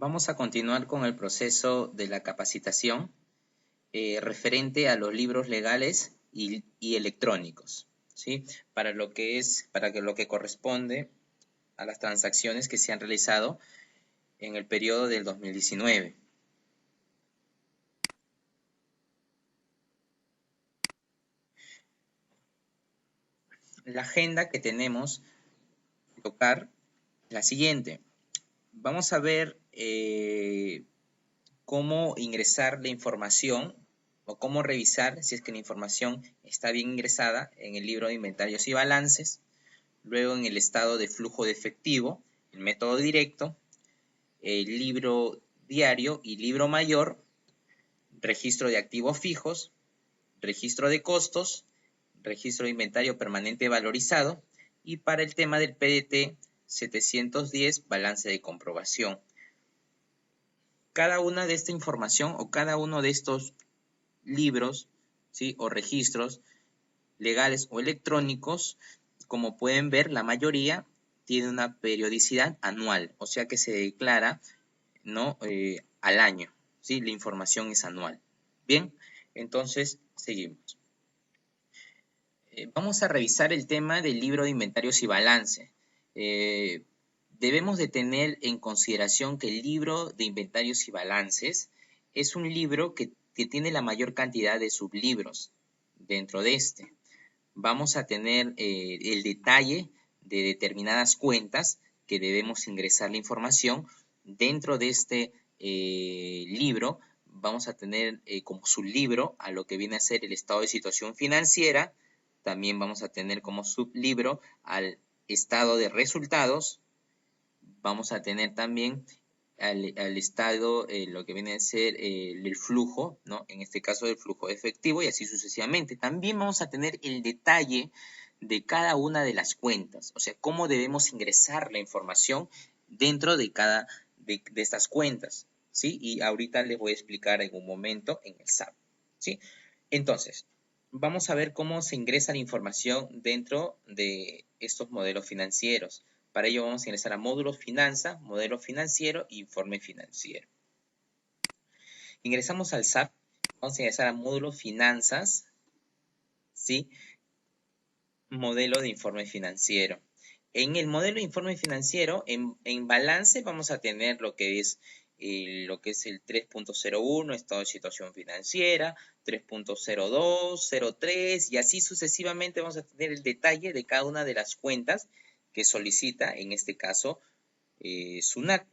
Vamos a continuar con el proceso de la capacitación referente a los libros legales y electrónicos, ¿sí? Para lo que corresponde a las transacciones que se han realizado en el periodo del 2019. La agenda que tenemos que tocar es la siguiente. Vamos a ver cómo ingresar la información o cómo revisar si es que la información está bien ingresada en el libro de inventarios y balances, luego en el estado de flujo de efectivo, el método directo, el libro diario y libro mayor, registro de activos fijos, registro de costos, registro de inventario permanente valorizado y para el tema del PDT 710, balance de comprobación. Cada una de esta información o cada uno de estos libros, ¿sí?, o registros legales o electrónicos, como pueden ver, la mayoría tiene una periodicidad anual, o sea que se declara, ¿no?, al año, ¿sí? La información es anual. Bien, entonces seguimos. Vamos a revisar el tema del libro de inventarios y balance. Debemos de tener en consideración que el libro de inventarios y balances es un libro que tiene la mayor cantidad de sublibros dentro de este. Vamos a tener el detalle de determinadas cuentas que debemos ingresar la información. Dentro de este libro vamos a tener como sublibro a lo que viene a ser el estado de situación financiera. También vamos a tener como sublibro al estado de resultados. Vamos a tener también al estado, lo que viene a ser el flujo, ¿no? En este caso el flujo de efectivo y así sucesivamente. También vamos a tener el detalle de cada una de las cuentas, o sea, cómo debemos ingresar la información dentro de cada de estas cuentas, ¿sí? Y ahorita les voy a explicar en un momento en el SAP, ¿sí? Entonces, vamos a ver cómo se ingresa la información dentro de estos modelos financieros. Para ello vamos a ingresar a módulo finanza, modelo financiero e informe financiero. Ingresamos al SAP, vamos a ingresar a módulo finanzas, ¿sí? Modelo de informe financiero. En el modelo de informe financiero, en balance vamos a tener lo que es el 3.01, estado de situación financiera, 3.02, 03 y así sucesivamente vamos a tener el detalle de cada una de las cuentas que solicita, en este caso, SUNAT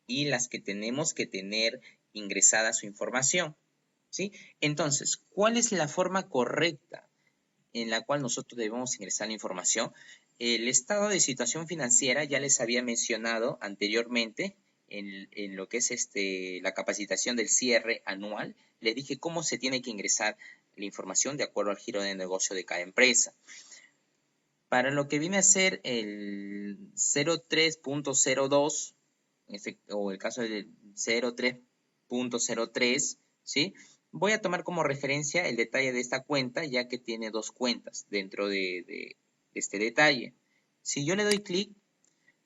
y las que tenemos que tener ingresada su información, ¿sí? Entonces, ¿cuál es la forma correcta en la cual nosotros debemos ingresar la información? El estado de situación financiera ya les había mencionado anteriormente en lo que es la capacitación del cierre anual. Les dije cómo se tiene que ingresar la información de acuerdo al giro de negocio de cada empresa. Para lo que viene a ser el 03.02, o el caso del 03.03, ¿sí? Voy a tomar como referencia el detalle de esta cuenta, ya que tiene dos cuentas dentro de este detalle. Si yo le doy clic,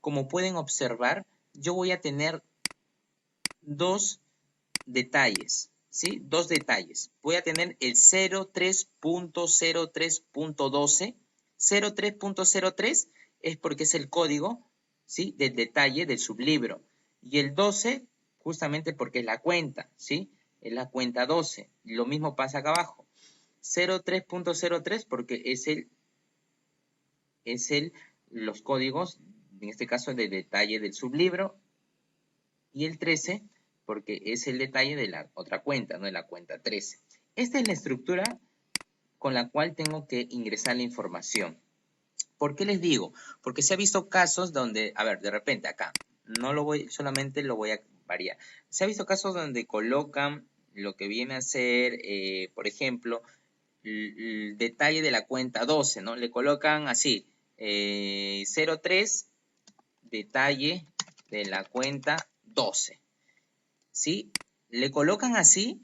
como pueden observar, yo voy a tener dos detalles, ¿sí? Dos detalles. Voy a tener el 03.03.12. 03.03 es porque es el código, ¿sí?, del detalle del sublibro. Y el 12 justamente porque es la cuenta, ¿sí? Es la cuenta 12. Lo mismo pasa acá abajo. 03.03 porque los códigos, en este caso, del detalle del sublibro. Y el 13 porque es el detalle de la otra cuenta, ¿no? De la cuenta 13. Esta es la estructura con la cual tengo que ingresar la información. ¿Por qué les digo? Porque se ha visto casos donde, a ver, de repente acá, solamente lo voy a variar. Se ha visto casos donde colocan lo que viene a ser, por ejemplo, el detalle de la cuenta 12, ¿no? Le colocan así, 03, detalle de la cuenta 12, ¿sí? Le colocan así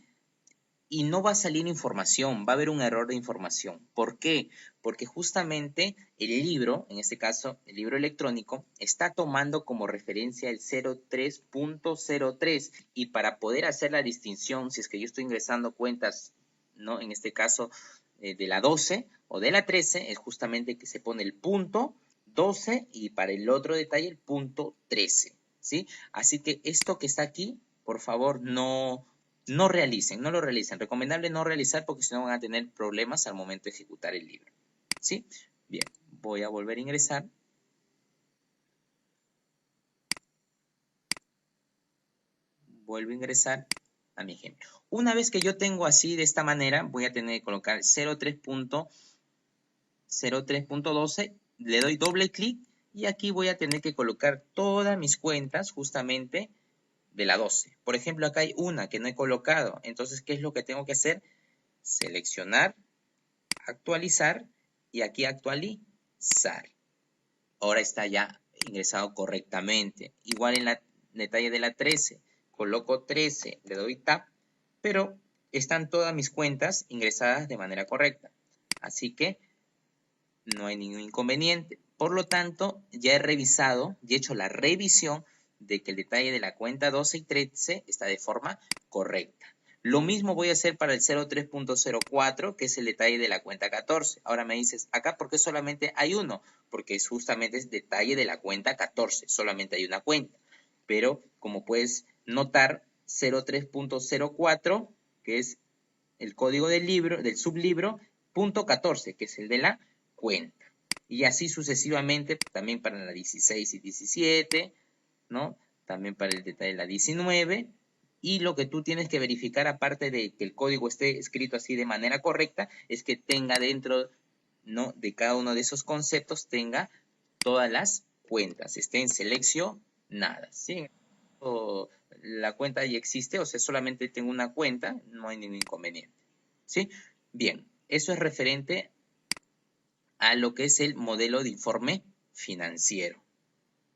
y no va a salir información, va a haber un error de información. ¿Por qué? Porque justamente el libro, en este caso el libro electrónico, está tomando como referencia el 03.03 y para poder hacer la distinción, si es que yo estoy ingresando cuentas, ¿no? En este caso de la 12 o de la 13, es justamente que se pone el punto 12 y para el otro detalle el punto 13, ¿sí? Así que esto que está aquí, por favor, no lo realicen. Recomendable no realizar porque si no van a tener problemas al momento de ejecutar el libro, ¿sí? Bien, voy a volver a ingresar. Vuelvo a ingresar a mi ejemplo. Una vez que yo tengo así de esta manera, voy a tener que colocar 03.12, le doy doble clic y aquí voy a tener que colocar todas mis cuentas justamente de la 12. Por ejemplo, acá hay una que no he colocado. Entonces, ¿qué es lo que tengo que hacer? Seleccionar, actualizar y aquí actualizar. Ahora está ya ingresado correctamente. Igual en la detalle de la 13, coloco 13, le doy tab, pero están todas mis cuentas ingresadas de manera correcta. Así que no hay ningún inconveniente. Por lo tanto, ya he revisado y he hecho la revisión de que el detalle de la cuenta 12 y 13 está de forma correcta. Lo mismo voy a hacer para el 03.04, que es el detalle de la cuenta 14. Ahora me dices, acá, ¿por qué solamente hay uno? Porque es justamente el detalle de la cuenta 14. Solamente hay una cuenta. Pero, como puedes notar, 03.04, que es el código del libro, del sublibro, punto 14, que es el de la cuenta. Y así sucesivamente, también para la 16 y 17, ¿no? También para el detalle de la 19. Y lo que tú tienes que verificar, aparte de que el código esté escrito así de manera correcta, es que tenga dentro, ¿no?, de cada uno de esos conceptos, tenga todas las cuentas, estén seleccionadas, ¿sí? O la cuenta ya existe, o sea, solamente tengo una cuenta, no hay ningún inconveniente, ¿sí? Bien, eso es referente a lo que es el modelo de informe financiero,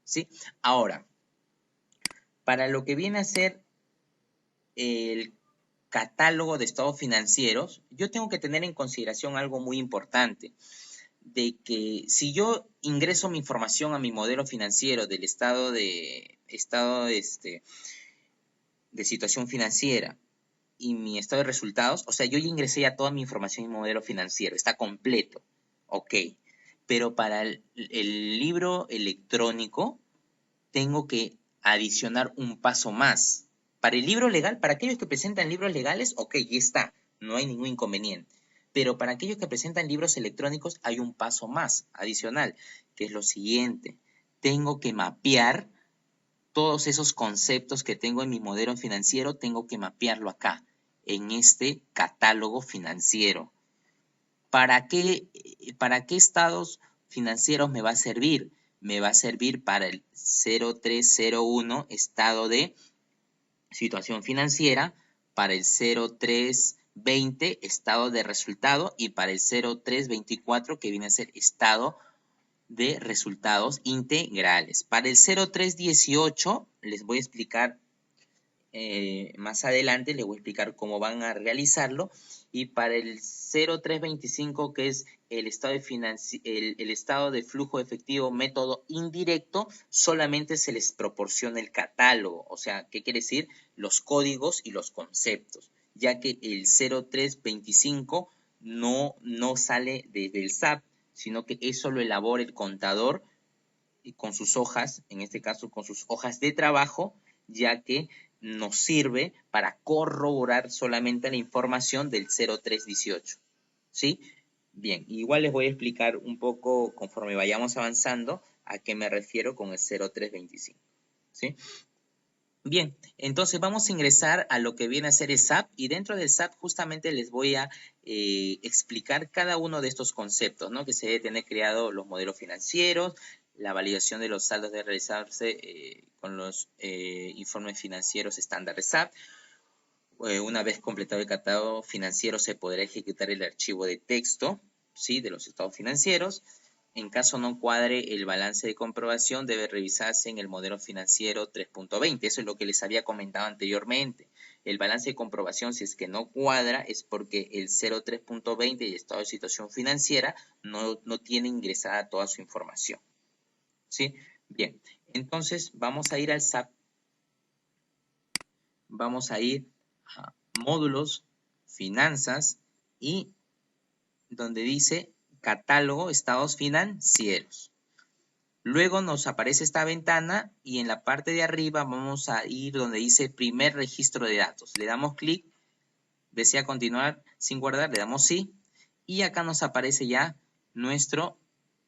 ¿sí? Ahora, para lo que viene a ser el catálogo de estados financieros, yo tengo que tener en consideración algo muy importante, de que si yo ingreso mi información a mi modelo financiero del de situación financiera y mi estado de resultados, o sea, yo ya ingresé ya toda mi información en mi modelo financiero, está completo, ok, pero para el libro electrónico tengo que adicionar un paso más. Para el libro legal, para aquellos que presentan libros legales, ok, ya está, no hay ningún inconveniente. Pero para aquellos que presentan libros electrónicos hay un paso más adicional, que es lo siguiente. Tengo que mapear todos esos conceptos que tengo en mi modelo financiero, tengo que mapearlo acá, en este catálogo financiero. ¿Para qué estados financieros me va a servir? Me va a servir para el 0301, estado de situación financiera, para el 0320, estado de resultado, y para el 0324, que viene a ser estado de resultados integrales. Para el 0318 les voy a explicar más adelante, les voy a explicar cómo van a realizarlo. Y para el 0325, que es el estado el estado de flujo efectivo método indirecto, solamente se les proporciona el catálogo. O sea, ¿qué quiere decir? Los códigos y los conceptos, ya que el 0325 no sale desde el SAP, sino que eso lo elabora el contador con sus hojas, en este caso con sus hojas de trabajo, ya que nos sirve para corroborar solamente la información del 0318, ¿sí? Bien, igual les voy a explicar un poco conforme vayamos avanzando a qué me refiero con el 0325, ¿sí? Bien, entonces vamos a ingresar a lo que viene a ser el SAP y dentro del SAP justamente les voy a explicar cada uno de estos conceptos, ¿no? Que se debe tener creado los modelos financieros, la validación de los saldos de realizarse con los informes financieros estándar de SAP. Una vez completado el catálogo financiero se podrá ejecutar el archivo de texto, ¿sí?, de los estados financieros. En caso no cuadre el balance de comprobación, debe revisarse en el modelo financiero 3.20. Eso es lo que les había comentado anteriormente. el balance de comprobación, si es que no cuadra, es porque el 03.20 y estado de situación financiera no tiene ingresada toda su información. ¿Sí? Bien, entonces vamos a ir al SAP. Vamos a ir a módulos, finanzas y donde dice catálogo, estados financieros. Luego nos aparece esta ventana y en la parte de arriba vamos a ir donde dice primer registro de datos. Le damos clic, desea continuar sin guardar, le damos sí y acá nos aparece ya nuestro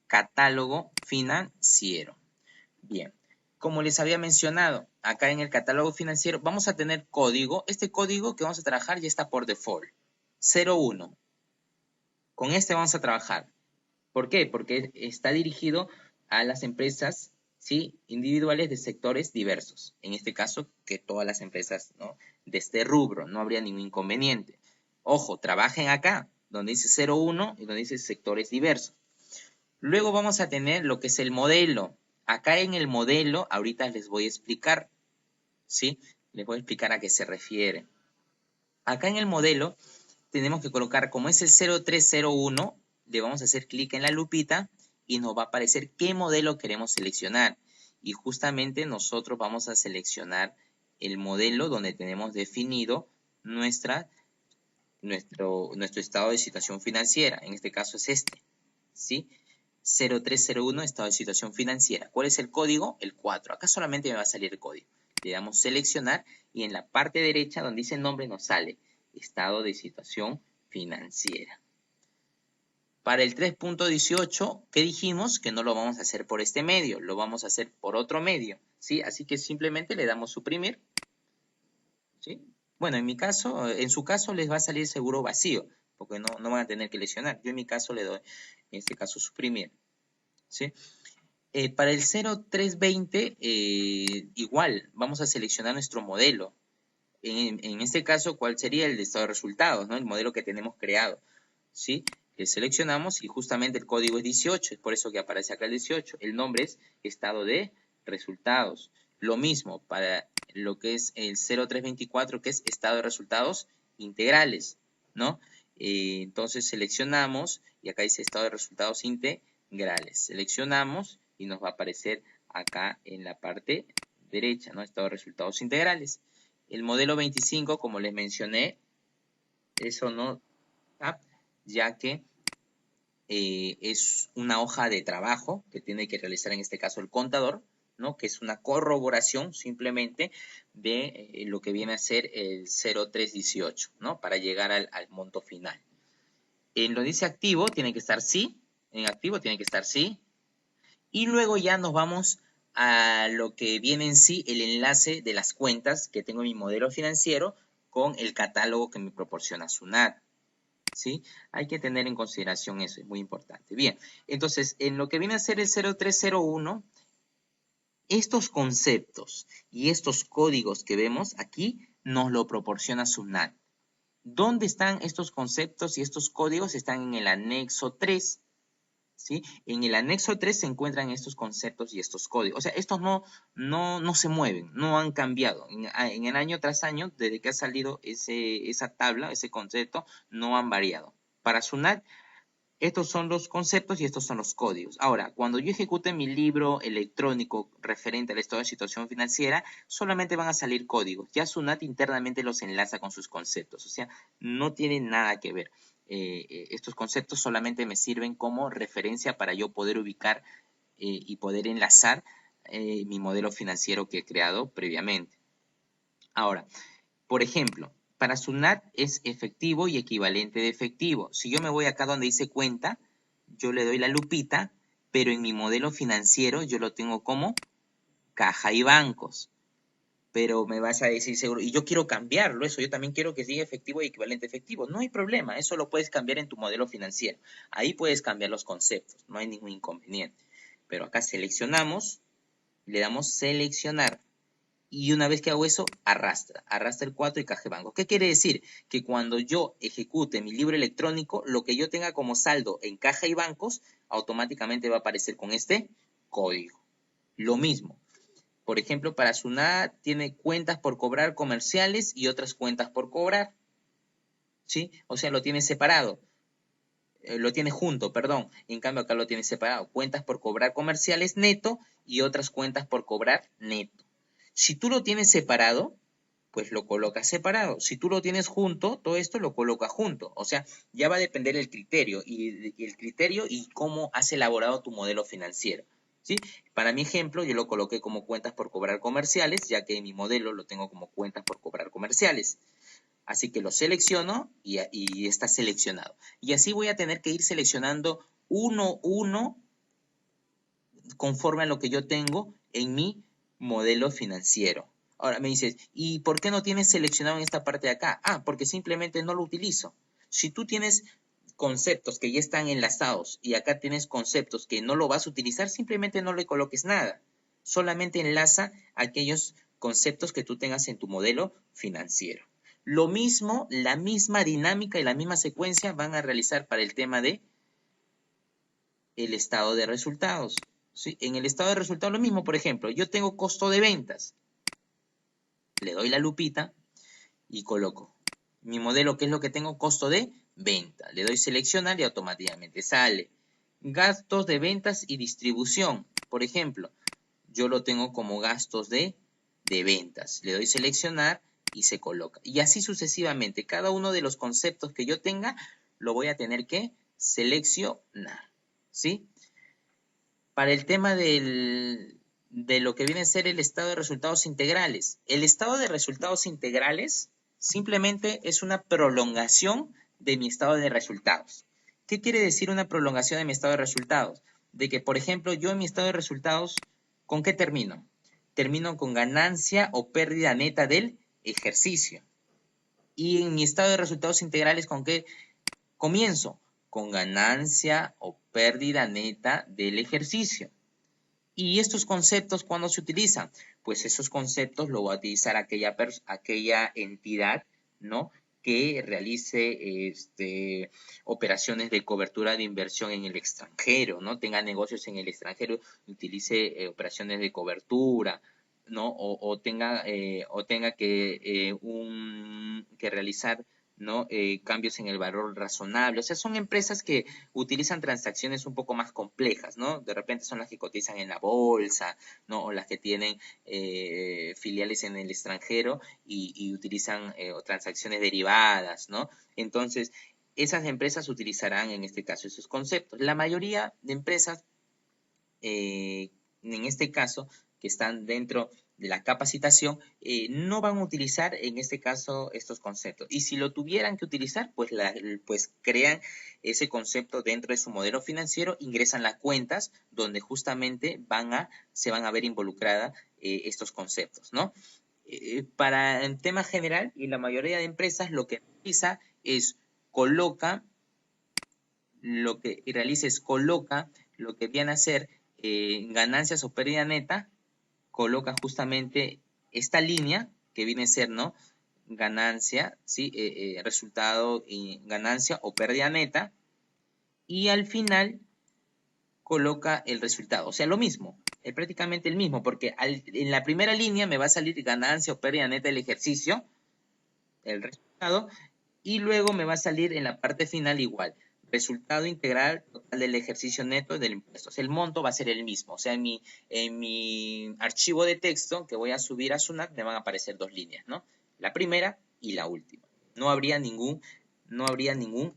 catálogo financiero. Bien, como les había mencionado, acá en el catálogo financiero vamos a tener código. Este código que vamos a trabajar ya está por default, 01. Con este vamos a trabajar. ¿Por qué? Porque está dirigido a las empresas, ¿sí?, individuales de sectores diversos. En este caso, que todas las empresas, ¿no?, de este rubro, no habría ningún inconveniente. Ojo, trabajen acá, donde dice 01 y donde dice sectores diversos. Luego vamos a tener lo que es el modelo. Acá en el modelo, ahorita les voy a explicar, ¿sí? Les voy a explicar a qué se refiere. Acá en el modelo tenemos que colocar, como es el 0301, le vamos a hacer clic en la lupita y nos va a aparecer qué modelo queremos seleccionar. Y justamente nosotros vamos a seleccionar el modelo donde tenemos definido nuestro estado de situación financiera. En este caso es este, ¿sí? 0301, estado de situación financiera. ¿Cuál es el código? El 4. Acá solamente me va a salir el código. Le damos seleccionar y en la parte derecha donde dice nombre nos sale estado de situación financiera. Para el 3.18, ¿qué dijimos? Que no lo vamos a hacer por este medio, lo vamos a hacer por otro medio, ¿sí? Así que simplemente le damos suprimir, ¿sí? Bueno, en su caso les va a salir seguro vacío, porque no van a tener que seleccionar. Yo en mi caso le doy, en este caso, suprimir, ¿sí? Para el 0320, igual, vamos a seleccionar nuestro modelo. En este caso, ¿cuál sería el de estado de resultados, ¿no? El modelo que tenemos creado, ¿sí? Que seleccionamos y justamente el código es 18, es por eso que aparece acá el 18. El nombre es estado de resultados. Lo mismo para lo que es el 0324, que es estado de resultados integrales, ¿no? Entonces seleccionamos y acá dice estado de resultados integrales. Seleccionamos y nos va a aparecer acá en la parte derecha, ¿no? Estado de resultados integrales. El modelo 25, como les mencioné, eso no está, ya que es una hoja de trabajo que tiene que realizar en este caso el contador, ¿no? Que es una corroboración simplemente de lo que viene a ser el 0318, ¿no? Para llegar al monto final. En lo dice activo tiene que estar sí, en activo tiene que estar sí, y luego ya nos vamos a lo que viene en sí el enlace de las cuentas que tengo en mi modelo financiero con el catálogo que me proporciona SUNAT, ¿sí? Hay que tener en consideración eso, es muy importante. Bien, entonces, en lo que viene a ser el 0301, estos conceptos y estos códigos que vemos aquí nos lo proporciona SUNAT. ¿Dónde están estos conceptos y estos códigos? Están en el anexo 3. ¿Sí? En el anexo 3 se encuentran estos conceptos y estos códigos. O sea, estos no se mueven, no han cambiado. En el año tras año, desde que ha salido esa tabla, ese concepto, no han variado. Para SUNAT, estos son los conceptos y estos son los códigos. Ahora, cuando yo ejecute mi libro electrónico referente al estado de situación financiera, solamente van a salir códigos. Ya SUNAT internamente los enlaza con sus conceptos. O sea, no tienen nada que ver. Estos conceptos solamente me sirven como referencia para yo poder ubicar y poder enlazar mi modelo financiero que he creado previamente. Ahora, por ejemplo, para SUNAT es efectivo y equivalente de efectivo. Si yo me voy acá donde dice cuenta, yo le doy la lupita, pero en mi modelo financiero yo lo tengo como caja y bancos. Pero me vas a decir seguro, y yo quiero cambiarlo, eso, yo también quiero que diga efectivo y equivalente a efectivo. No hay problema, eso lo puedes cambiar en tu modelo financiero. Ahí puedes cambiar los conceptos, no hay ningún inconveniente. Pero acá seleccionamos, le damos seleccionar. Y una vez que hago eso, arrastra el 4 y caja de banco. ¿Qué quiere decir? Que cuando yo ejecute mi libro electrónico, lo que yo tenga como saldo en caja y bancos, automáticamente va a aparecer con este código. Lo mismo, Por ejemplo, para SUNAT tiene cuentas por cobrar comerciales y otras cuentas por cobrar, ¿sí? O sea, lo tiene separado, lo tiene junto, perdón. En cambio, acá lo tiene separado. Cuentas por cobrar comerciales neto y otras cuentas por cobrar neto. Si tú lo tienes separado, pues lo colocas separado. Si tú lo tienes junto, todo esto lo colocas junto. O sea, ya va a depender el criterio y cómo has elaborado tu modelo financiero, ¿sí? Para mi ejemplo, yo lo coloqué como cuentas por cobrar comerciales, ya que en mi modelo lo tengo como cuentas por cobrar comerciales. Así que lo selecciono y está seleccionado. Y así voy a tener que ir seleccionando uno conforme a lo que yo tengo en mi modelo financiero. Ahora me dices, ¿y por qué no tienes seleccionado en esta parte de acá? Ah, porque simplemente no lo utilizo. Si tú tienes conceptos que ya están enlazados y acá tienes conceptos que no lo vas a utilizar, simplemente no le coloques nada. Solamente enlaza aquellos conceptos que tú tengas en tu modelo financiero. Lo mismo, la misma dinámica y la misma secuencia van a realizar para el tema de el estado de resultados. ¿Sí? En el estado de resultados lo mismo, por ejemplo, yo tengo costo de ventas. Le doy la lupita y coloco mi modelo, que es lo que tengo, costo de venta. Le doy seleccionar y automáticamente sale. Gastos de ventas y distribución. Por ejemplo, yo lo tengo como gastos de ventas. Le doy seleccionar y se coloca. Y así sucesivamente. Cada uno de los conceptos que yo tenga lo voy a tener que seleccionar. ¿Sí? Para el tema de lo que viene a ser el estado de resultados integrales. El estado de resultados integrales simplemente es una prolongación de mi estado de resultados. ¿Qué quiere decir una prolongación de mi estado de resultados? De que, por ejemplo, yo en mi estado de resultados, ¿con qué termino? Termino con ganancia o pérdida neta del ejercicio. Y en mi estado de resultados integrales, ¿con qué comienzo? Con ganancia o pérdida neta del ejercicio. ¿Y estos conceptos cuándo se utilizan? Pues esos conceptos lo va a utilizar aquella entidad, ¿no?, que realice operaciones de cobertura de inversión en el extranjero, ¿no? Tenga negocios en el extranjero, utilice operaciones de cobertura, ¿no? O tenga que realizar, ¿no?, cambios en el valor razonable. O sea, son empresas que utilizan transacciones un poco más complejas, ¿no? De repente son las que cotizan en la bolsa, ¿no? O las que tienen filiales en el extranjero y utilizan transacciones derivadas, ¿no? Entonces, esas empresas utilizarán en este caso esos conceptos. La mayoría de empresas, en este caso, que están dentro de la capacitación, no van a utilizar en este caso estos conceptos. Y si lo tuvieran que utilizar, pues crean ese concepto dentro de su modelo financiero, ingresan las cuentas donde justamente se van a ver involucradas estos conceptos, ¿no? Para el tema general, y la mayoría de empresas lo que realiza es coloca lo que viene a ser ganancias o pérdida neta, coloca justamente esta línea que viene a ser, ¿no?, ganancia, ¿sí? Resultado y ganancia o pérdida neta, y al final coloca el resultado. O sea, lo mismo, es prácticamente el mismo, porque en la primera línea me va a salir ganancia o pérdida neta del ejercicio, el resultado, y luego me va a salir en la parte final igual, resultado integral total del ejercicio neto del impuesto. O sea, el monto va a ser el mismo. O sea, en mi archivo de texto que voy a subir a SUNAT me van a aparecer dos líneas, ¿no? La primera y la última. No habría ningún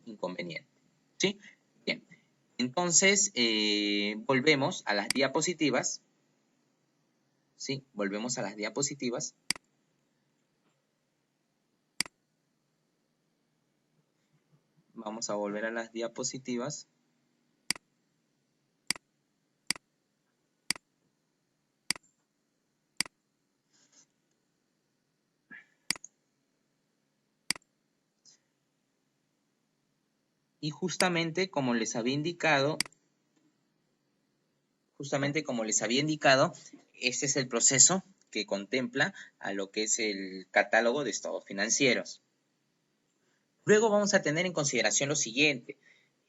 inconveniente, ¿sí? Bien. Entonces, volvemos a las diapositivas, ¿sí? Volvemos a las diapositivas. Vamos a volver a las diapositivas. Y justamente como les había indicado, este es el proceso que contempla a lo que es el catálogo de estados financieros. Luego vamos a tener en consideración lo siguiente.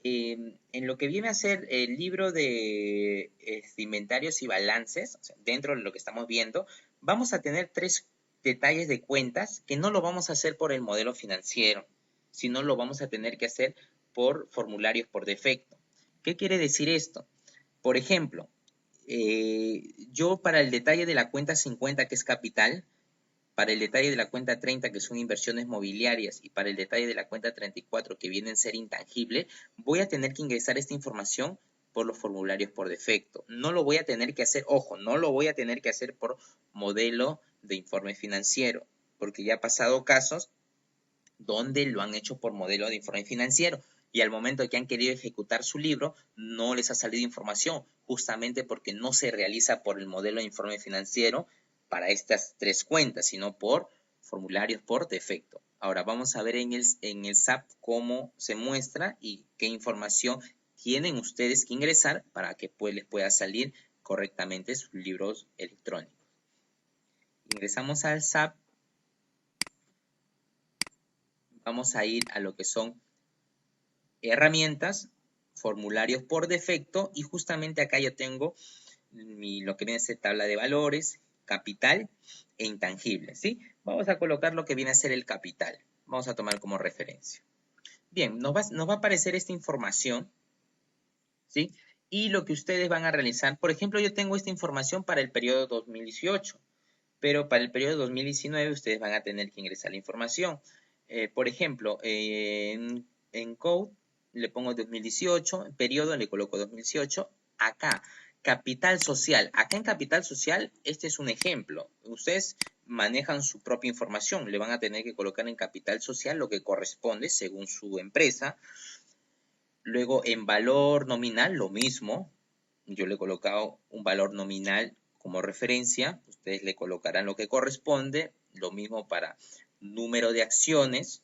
en lo que viene a ser el libro de inventarios y balances, o sea, dentro de lo que estamos viendo, vamos a tener 3 detalles de cuentas que no lo vamos a hacer por el modelo financiero, sino lo vamos a tener que hacer por formularios por defecto. ¿Qué quiere decir esto? Por ejemplo, yo para el detalle de la cuenta 50, que es capital, para el detalle de la cuenta 30, que son inversiones mobiliarias, y para el detalle de la cuenta 34, que viene a ser intangible, voy a tener que ingresar esta información por los formularios por defecto. No lo voy a tener que hacer, ojo, no lo voy a tener que hacer por modelo de informe financiero, porque ya ha pasado casos donde lo han hecho por modelo de informe financiero y al momento que han querido ejecutar su libro no les ha salido información, justamente porque no se realiza por el modelo de informe financiero para estas 3 cuentas, sino por formularios por defecto. Ahora vamos a ver en el SAP cómo se muestra y qué información tienen ustedes que ingresar para que les pueda salir correctamente sus libros electrónicos. Ingresamos al SAP. Vamos a ir a lo que son herramientas, formularios por defecto, y justamente acá yo tengo lo que viene a ser tabla de valores, capital e intangibles, ¿sí? Vamos a colocar lo que viene a ser el capital. Vamos a tomar como referencia. Bien, nos va a aparecer esta información, ¿sí? Y lo que ustedes van a realizar, por ejemplo, yo tengo esta información para el periodo 2018, pero para el periodo 2019 ustedes van a tener que ingresar la información. Por ejemplo, en Code le pongo 2018, en periodo le coloco 2018, acá, capital social. Acá en capital social, este es un ejemplo. Ustedes manejan su propia información, le van a tener que colocar en capital social lo que corresponde según su empresa. Luego en valor nominal, lo mismo. Yo le he colocado un valor nominal como referencia. Ustedes le colocarán lo que corresponde. Lo mismo para número de acciones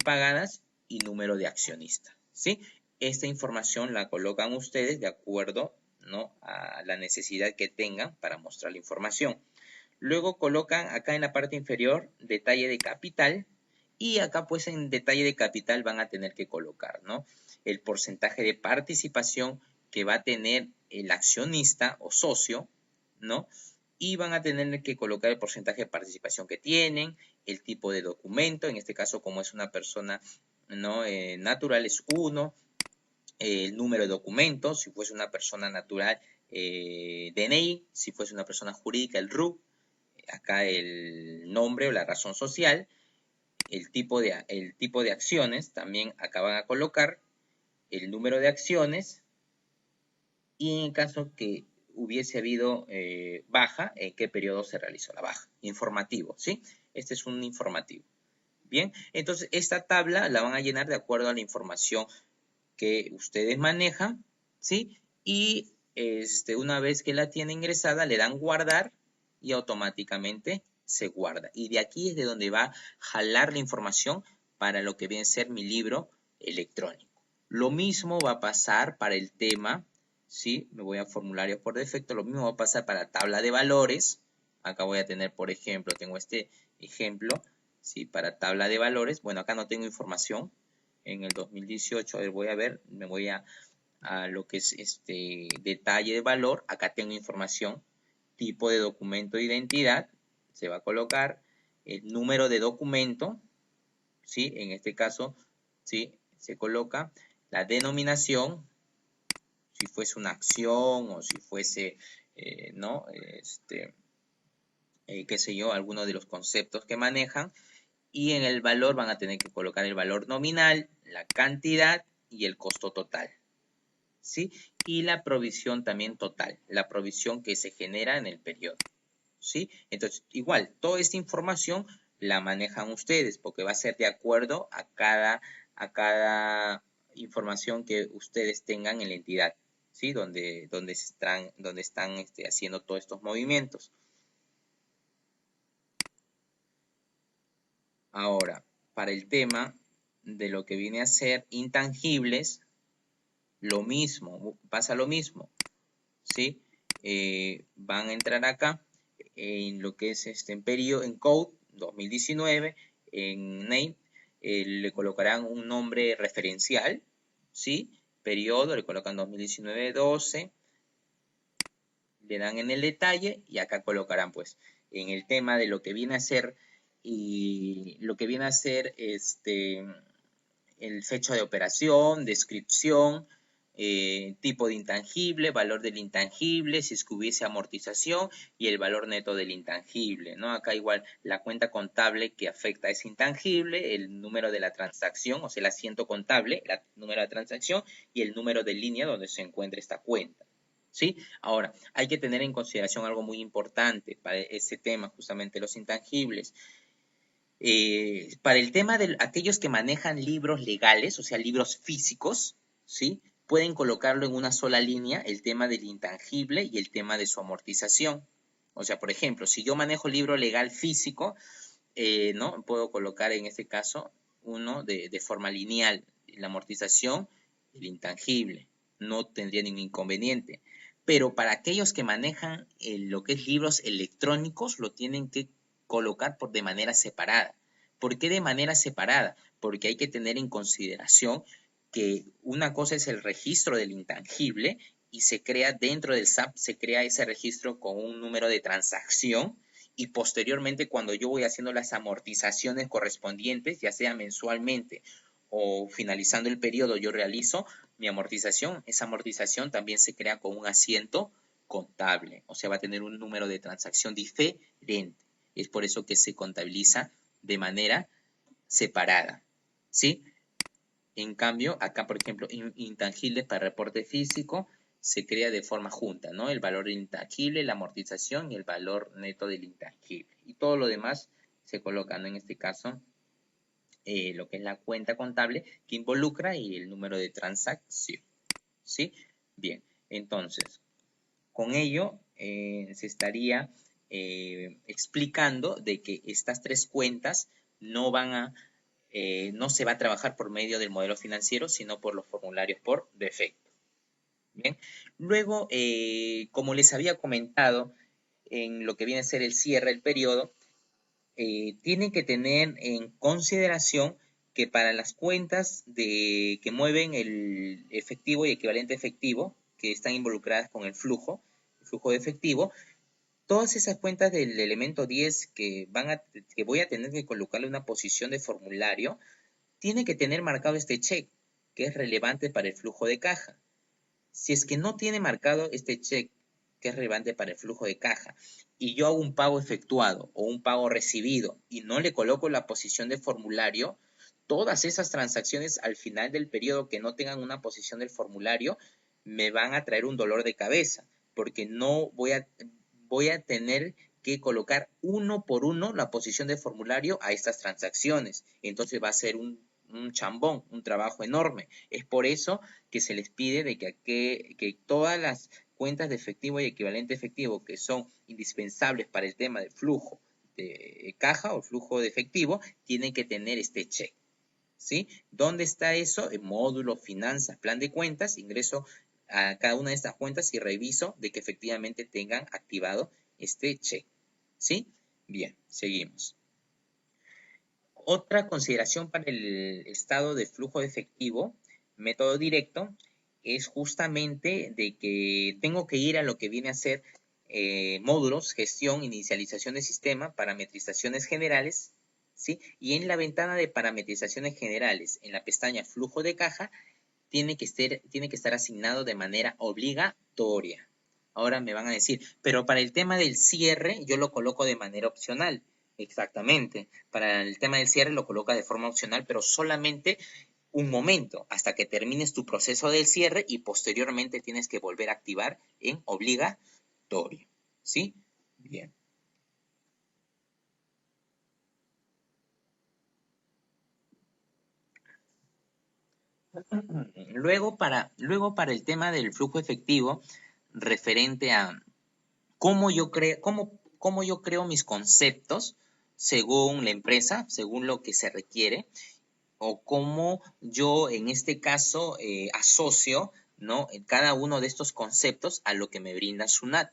pagadas y número de accionistas, ¿sí? Esta información la colocan ustedes de acuerdo, ¿no?, a la necesidad que tengan para mostrar la información. Luego colocan acá en la parte inferior detalle de capital y acá pues en detalle de capital van a tener que colocar, ¿no?, el porcentaje de participación que va a tener el accionista o socio, ¿no? Y van a tener que colocar el porcentaje de participación que tienen, el tipo de documento, en este caso como es una persona, ¿no?, natural es 1, el número de documentos, si fuese una persona natural, DNI, si fuese una persona jurídica, el RUC, acá el nombre o la razón social, el tipo de acciones, también acá van a colocar el número de acciones, y en caso que hubiese habido baja, en qué periodo se realizó la baja. Informativo, ¿sí? Este es un informativo. Bien, entonces esta tabla la van a llenar de acuerdo a la información que ustedes manejan, ¿sí? Y una vez que la tienen ingresada, le dan guardar y automáticamente se guarda. Y de aquí es de donde va a jalar la información para lo que viene a ser mi libro electrónico. Lo mismo va a pasar para el tema, ¿sí? Me voy a formularios por defecto. Lo mismo va a pasar para tabla de valores. Acá voy a tener, por ejemplo, tengo este ejemplo, ¿sí? Para tabla de valores. Bueno, acá no tengo información. En el 2018, a ver, voy a ver, me voy a lo que es detalle de valor. Acá tengo información, tipo de documento de identidad, se va a colocar el número de documento, ¿sí? En este caso, ¿sí?, se coloca la denominación, si fuese una acción o si fuese, ¿no?, qué sé yo, alguno de los conceptos que manejan. Y en el valor van a tener que colocar el valor nominal, la cantidad y el costo total, ¿sí? Y la provisión también total, la provisión que se genera en el periodo, ¿sí? Entonces, igual, toda esta información la manejan ustedes porque va a ser de acuerdo a cada información que ustedes tengan en la entidad, ¿sí? Donde están haciendo todos estos movimientos. Ahora, para el tema de lo que viene a ser intangibles, lo mismo, pasa lo mismo, ¿sí? Van a entrar acá en lo que es en Code 2019, en Name, le colocarán un nombre referencial, ¿sí? Periodo, le colocan 2019-12, le dan en el detalle y acá colocarán pues en el tema de lo que viene a ser y lo que viene a ser el fecha de operación, descripción, tipo de intangible, valor del intangible, si es que hubiese amortización y el valor neto del intangible, ¿no? Acá igual la cuenta contable que afecta a ese intangible, el número de la transacción, o sea, el asiento contable, el número de la transacción y el número de línea donde se encuentra esta cuenta. ¿Sí? Ahora, hay que tener en consideración algo muy importante para ese tema, justamente los intangibles. Para el tema de aquellos que manejan libros legales, o sea, libros físicos, ¿sí? Pueden colocarlo en una sola línea, el tema del intangible y el tema de su amortización. O sea, por ejemplo, si yo manejo libro legal físico, ¿no? Puedo colocar en este caso uno de forma lineal, la amortización, el intangible. No tendría ningún inconveniente. Pero para aquellos que manejan lo que es libros electrónicos, lo tienen que colocar de manera separada. ¿Por qué de manera separada? Porque hay que tener en consideración que una cosa es el registro del intangible y se crea dentro del SAP, se crea ese registro con un número de transacción y posteriormente cuando yo voy haciendo las amortizaciones correspondientes, ya sea mensualmente o finalizando el periodo, yo realizo mi amortización. Esa amortización también se crea con un asiento contable, o sea, va a tener un número de transacción diferente. Es por eso que se contabiliza de manera separada, ¿sí? En cambio, acá, por ejemplo, intangibles para reporte físico se crea de forma junta, ¿no? El valor intangible, la amortización y el valor neto del intangible. Y todo lo demás se coloca, ¿no? En este caso, lo que es la cuenta contable que involucra y el número de transacción, ¿sí? Bien, entonces, con ello se estaría explicando de que estas tres cuentas no se va a trabajar por medio del modelo financiero, sino por los formularios por defecto. Bien, luego, como les había comentado, en lo que viene a ser el cierre del periodo, tienen que tener en consideración que para las cuentas que mueven el efectivo y equivalente efectivo, que están involucradas con el flujo de efectivo, todas esas cuentas del elemento 10 que voy a tener que colocarle una posición de formulario, tiene que tener marcado este check, que es relevante para el flujo de caja. Si es que no tiene marcado este check, que es relevante para el flujo de caja, y yo hago un pago efectuado o un pago recibido y no le coloco la posición de formulario, todas esas transacciones al final del periodo que no tengan una posición del formulario me van a traer un dolor de cabeza, porque no voy a tener que colocar uno por uno la posición de formulario a estas transacciones. Entonces va a ser un chambón, un trabajo enorme. Es por eso que se les pide de que todas las cuentas de efectivo y equivalente efectivo que son indispensables para el tema del flujo de caja o flujo de efectivo, tienen que tener este check. ¿Sí? ¿Dónde está eso? En módulo, finanzas, plan de cuentas, ingreso a cada una de estas cuentas y reviso de que efectivamente tengan activado este check. ¿Sí? Bien, seguimos. Otra consideración para el estado de flujo de efectivo, método directo, es justamente de que tengo que ir a lo que viene a ser módulos, gestión, inicialización de sistema, parametrizaciones generales, ¿sí? Y en la ventana de parametrizaciones generales, en la pestaña flujo de caja, tiene que estar asignado de manera obligatoria. Ahora me van a decir, pero para el tema del cierre yo lo coloco de manera opcional. Exactamente. Para el tema del cierre lo coloca de forma opcional, pero solamente un momento, hasta que termines tu proceso del cierre y posteriormente tienes que volver a activar en obligatorio. ¿Sí? Bien. Luego para el tema del flujo efectivo, referente a cómo yo creo mis conceptos según la empresa, según lo que se requiere, o cómo yo en este caso asocio, ¿no? En cada uno de estos conceptos a lo que me brinda SUNAT.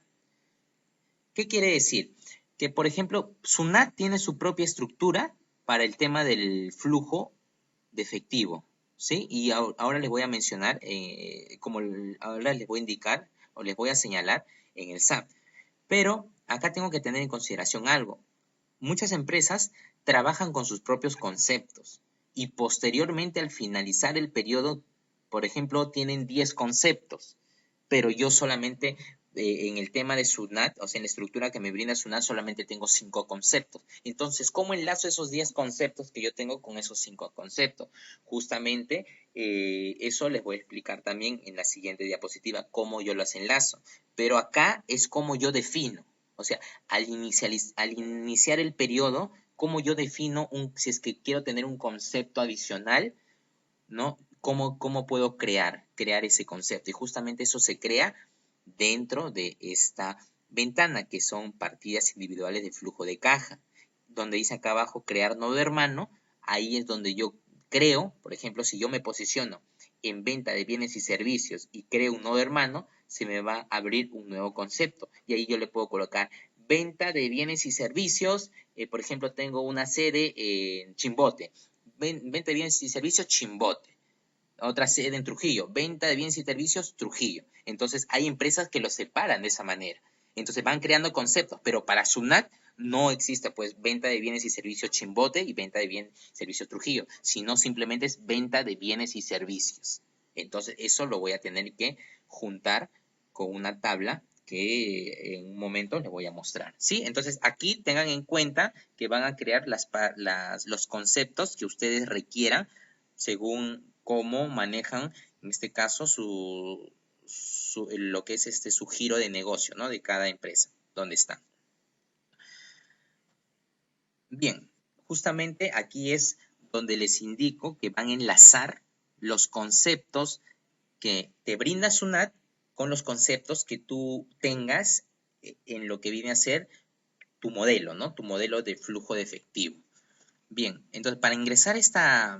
¿Qué quiere decir? Que, por ejemplo, SUNAT tiene su propia estructura para el tema del flujo de efectivo, ¿sí? Y ahora les voy a mencionar, ahora les voy a indicar o les voy a señalar en el SAP. Pero acá tengo que tener en consideración algo. Muchas empresas trabajan con sus propios conceptos y posteriormente al finalizar el periodo, por ejemplo, tienen 10 conceptos, pero yo solamente en el tema de SUNAT, o sea, en la estructura que me brinda SUNAT, solamente tengo 5 conceptos. Entonces, ¿cómo enlazo esos 10 conceptos que yo tengo con esos 5 conceptos? Justamente eso les voy a explicar también en la siguiente diapositiva, cómo yo los enlazo. Pero acá es cómo yo defino. O sea, al iniciar el periodo, cómo yo defino si es que quiero tener un concepto adicional, ¿no? ¿Cómo puedo crear ese concepto? Y justamente eso se crea dentro de esta ventana, que son partidas individuales de flujo de caja. Donde dice acá abajo crear nodo hermano, ahí es donde yo creo, por ejemplo, si yo me posiciono en venta de bienes y servicios y creo un nodo hermano, se me va a abrir un nuevo concepto. Y ahí yo le puedo colocar venta de bienes y servicios, por ejemplo, tengo una sede en Chimbote, venta de bienes y servicios Chimbote. Otra sede en Trujillo, venta de bienes y servicios Trujillo. Entonces hay empresas que los separan de esa manera. Entonces van creando conceptos, pero para SUNAT no existe pues venta de bienes y servicios Chimbote y venta de bienes y servicios Trujillo, sino simplemente es venta de bienes y servicios. Entonces eso lo voy a tener que juntar con una tabla que en un momento les voy a mostrar, ¿sí? Entonces aquí tengan en cuenta que van a crear los conceptos que ustedes requieran según cómo manejan, en este caso, lo que es su giro de negocio, ¿no? De cada empresa, donde está. Bien, justamente aquí es donde les indico que van a enlazar los conceptos que te brinda SUNAT con los conceptos que tú tengas en lo que viene a ser tu modelo, ¿no? Tu modelo de flujo de efectivo. Bien, entonces para ingresar a esta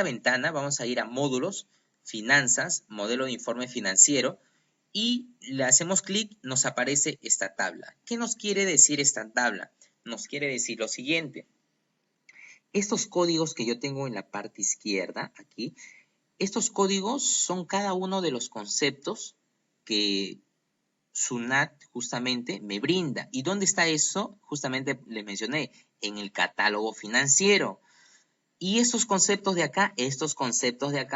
ventana vamos a ir a módulos, finanzas, modelo de informe financiero y le hacemos clic, nos aparece esta tabla. ¿Qué nos quiere decir esta tabla? Nos quiere decir lo siguiente. Estos códigos que yo tengo en la parte izquierda, aquí, estos códigos son cada uno de los conceptos que SUNAT justamente me brinda. ¿Y dónde está eso? Justamente les mencioné, en el catálogo financiero. Y estos conceptos de acá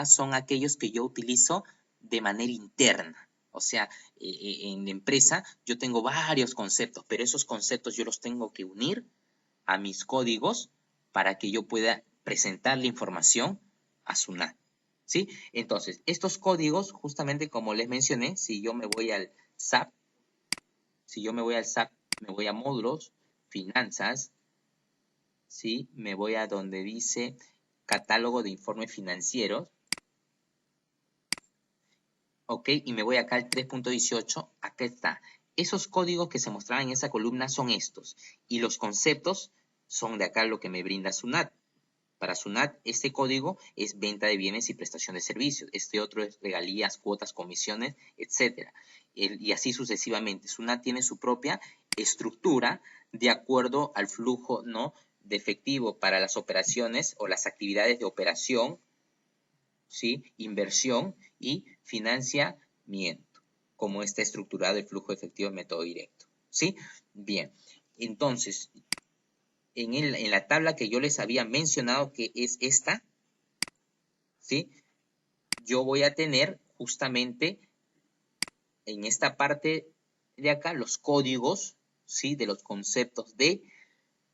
son aquellos que yo utilizo de manera interna. O sea, en la empresa yo tengo varios conceptos, pero esos conceptos yo los tengo que unir a mis códigos para que yo pueda presentar la información a SUNAT. ¿Sí? Entonces, estos códigos, justamente como les mencioné, si yo me voy al SAP, me voy a módulos, finanzas, ¿sí? Me voy a donde dice catálogo de informes financieros, ¿ok? Y me voy acá al 3.18, acá está. Esos códigos que se mostraban en esa columna son estos, y los conceptos son de acá lo que me brinda SUNAT. Para SUNAT, este código es venta de bienes y prestación de servicios. Este otro es regalías, cuotas, comisiones, etc. Y así sucesivamente. SUNAT tiene su propia estructura de acuerdo al flujo, ¿no?, de efectivo para las operaciones o las actividades de operación, ¿sí?, inversión y financiamiento, como está estructurado el flujo de efectivo en método directo, ¿sí? Bien, entonces, en la tabla que yo les había mencionado, que es esta, ¿sí?, yo voy a tener justamente en esta parte de acá los códigos, ¿sí?, de los conceptos de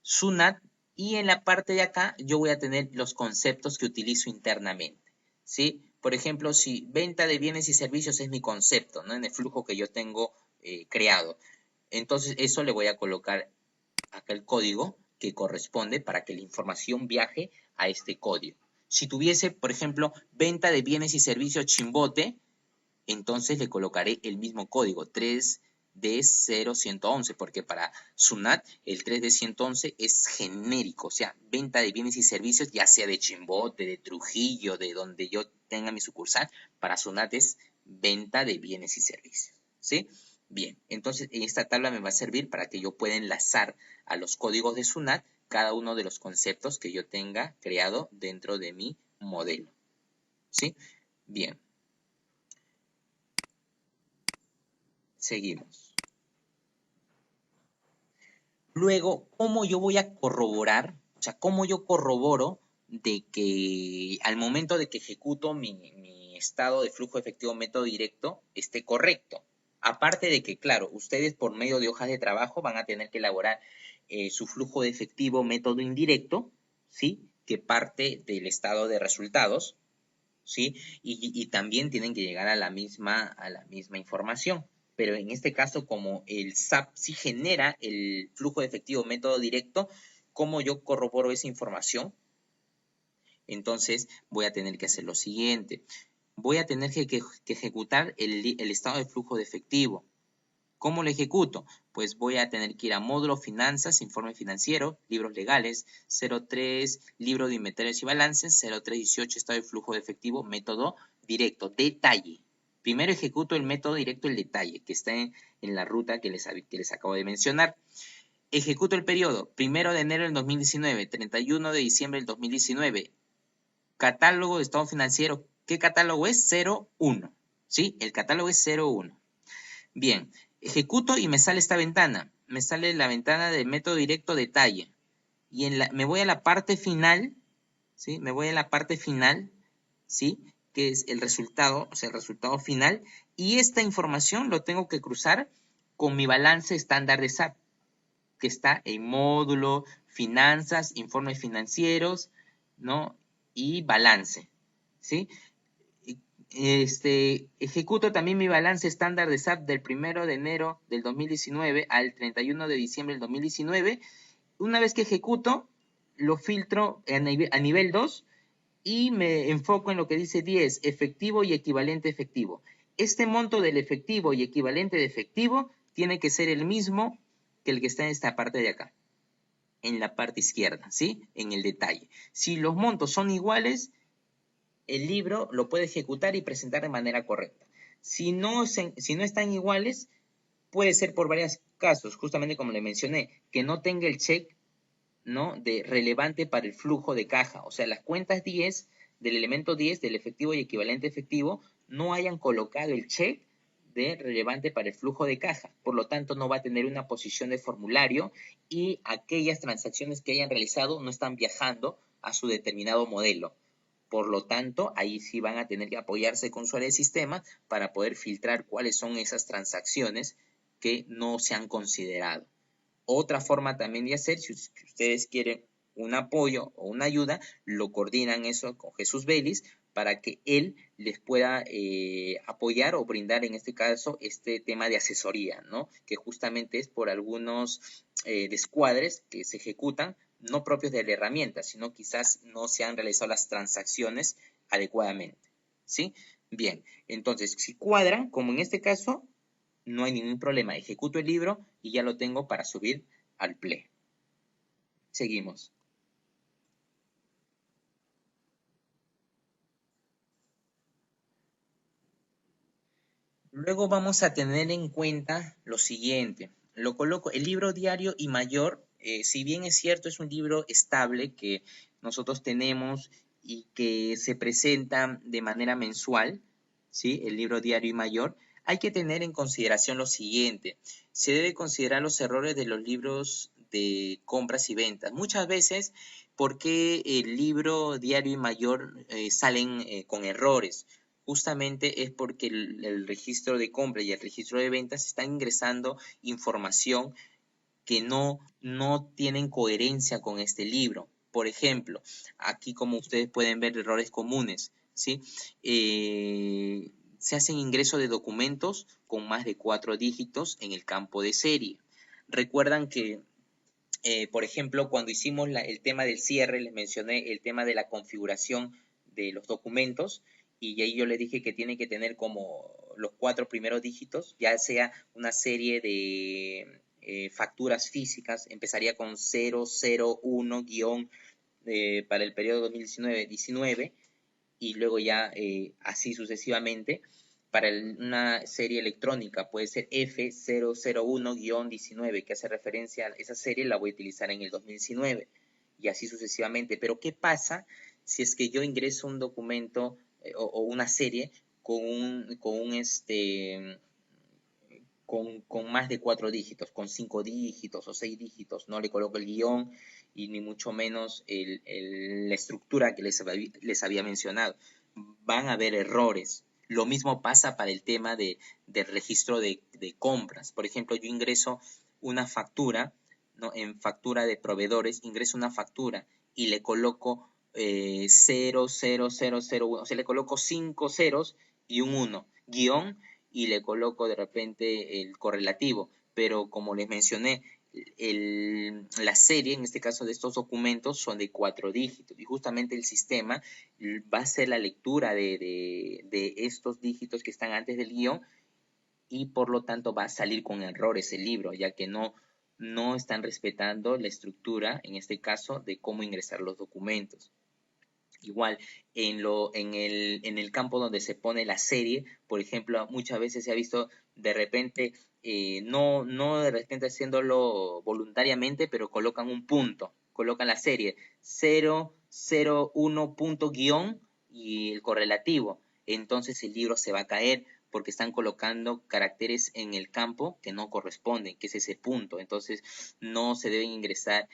SUNAT, y en la parte de acá yo voy a tener los conceptos que utilizo internamente, ¿sí? Por ejemplo, si venta de bienes y servicios es mi concepto, ¿no?, en el flujo que yo tengo creado, entonces eso le voy a colocar acá el código que corresponde para que la información viaje a este código. Si tuviese, por ejemplo, venta de bienes y servicios Chimbote, entonces le colocaré el mismo código, 3D0111, porque para SUNAT el 3D111 es genérico, o sea, venta de bienes y servicios, ya sea de Chimbote, de Trujillo, de donde yo tenga mi sucursal, para SUNAT es venta de bienes y servicios, ¿sí? Bien, entonces en esta tabla me va a servir para que yo pueda enlazar a los códigos de SUNAT cada uno de los conceptos que yo tenga creado dentro de mi modelo. ¿Sí? Bien. Seguimos. Luego, ¿cómo yo voy a corroborar? O sea, ¿cómo yo corroboro de que al momento de que ejecuto mi estado de flujo efectivo método directo esté correcto? Aparte de que, claro, ustedes por medio de hojas de trabajo van a tener que elaborar su flujo de efectivo método indirecto, ¿sí? Que parte del estado de resultados, ¿sí? Y también tienen que llegar a la misma información. Pero en este caso, como el SAP sí genera el flujo de efectivo método directo, ¿cómo yo corroboro esa información? Entonces voy a tener que hacer lo siguiente. Voy a tener que ejecutar el estado de flujo de efectivo. ¿Cómo lo ejecuto? Pues voy a tener que ir a módulo finanzas, informe financiero, libros legales, 03, libro de inventarios y balances, 0318, estado de flujo de efectivo, método directo, detalle. Primero ejecuto el método directo, el detalle, que está en la ruta que les acabo de mencionar. Ejecuto el periodo, 1 de enero del 2019, 31 de diciembre del 2019. Catálogo de estado financiero. ¿Qué catálogo es? 01. ¿Sí? El catálogo es 01. Bien, ejecuto y me sale esta ventana. Me sale la ventana de método directo detalle. Y me voy a la parte final, ¿sí? Me voy a la parte final, ¿sí? Que es el resultado, o sea, el resultado final. Y esta información lo tengo que cruzar con mi balance estándar de SAP, que está en módulo, finanzas, informes financieros, ¿no? Y balance, ¿sí? Ejecuto también mi balance estándar de SAP del 1 de enero del 2019 al 31 de diciembre del 2019. Una vez que ejecuto, lo filtro a nivel 2 y me enfoco en lo que dice 10, efectivo y equivalente efectivo. Este monto del efectivo y equivalente de efectivo tiene que ser el mismo que el que está en esta parte de acá, en la parte izquierda, ¿sí? En el detalle. Si los montos son iguales, el libro lo puede ejecutar y presentar de manera correcta. Si no están iguales, puede ser por varios casos, justamente como le mencioné, que no tenga el check, ¿no?, de relevante para el flujo de caja. O sea, las cuentas 10 del elemento 10 del efectivo y equivalente efectivo no hayan colocado el check de relevante para el flujo de caja. Por lo tanto, no va a tener una posición de formulario y aquellas transacciones que hayan realizado no están viajando a su determinado modelo. Por lo tanto, ahí sí van a tener que apoyarse con su área de sistema para poder filtrar cuáles son esas transacciones que no se han considerado. Otra forma también de hacer, si ustedes quieren un apoyo o una ayuda, lo coordinan eso con Jesús Vélez para que él les pueda apoyar o brindar en este caso este tema de asesoría, ¿no? Que justamente es por algunos descuadres que se ejecutan, no propios de la herramienta, sino quizás no se han realizado las transacciones adecuadamente, ¿sí? Bien, entonces si cuadran, como en este caso, no hay ningún problema. Ejecuto el libro y ya lo tengo para subir al Play. Seguimos. Luego vamos a tener en cuenta lo siguiente. Lo coloco, el libro diario y mayor, si bien es cierto, es un libro estable que nosotros tenemos y que se presenta de manera mensual, ¿sí? El libro diario y mayor, hay que tener en consideración lo siguiente. Se debe considerar los errores de los libros de compras y ventas. Muchas veces, ¿por qué el libro diario y mayor salen con errores? Justamente es porque el registro de compra y el registro de ventas están ingresando información que no tienen coherencia con este libro. Por ejemplo, aquí como ustedes pueden ver errores comunes, ¿sí? Se hacen ingreso de documentos con más de 4 dígitos en el campo de serie. Recuerdan que por ejemplo, cuando hicimos el tema del cierre, les mencioné el tema de la configuración de los documentos y ahí yo les dije que tiene que tener como los 4 primeros dígitos, ya sea una serie de facturas físicas, empezaría con 001 guión para el periodo 2019-19 y luego ya así sucesivamente. para una serie electrónica puede ser F001-19, que hace referencia a esa serie, la voy a utilizar en el 2019 y así sucesivamente. Pero ¿qué pasa si es que yo ingreso un documento o una serie con más de 4 dígitos, con 5 dígitos o 6 dígitos? No le coloco el guión y ni mucho menos la estructura que les había mencionado. Van a haber errores. Lo mismo pasa para el tema del registro de compras. Por ejemplo, yo ingreso una factura, ¿no? En factura de proveedores, ingreso una factura y le coloco 00001, o sea, le coloco 5 ceros y un 1, guión, y le coloco de repente el correlativo. Pero como les mencioné, la serie, en este caso de estos documentos, son de 4 dígitos y justamente el sistema va a hacer la lectura de estos dígitos que están antes del guión y por lo tanto va a salir con errores el libro, ya que no están respetando la estructura, en este caso, de cómo ingresar los documentos. Igual, en el campo donde se pone la serie, por ejemplo, muchas veces se ha visto de repente, no de repente haciéndolo voluntariamente, pero colocan un punto, colocan la serie 001 punto guión y el correlativo. Entonces el libro se va a caer porque están colocando caracteres en el campo que no corresponden, que es ese punto. Entonces no se deben ingresar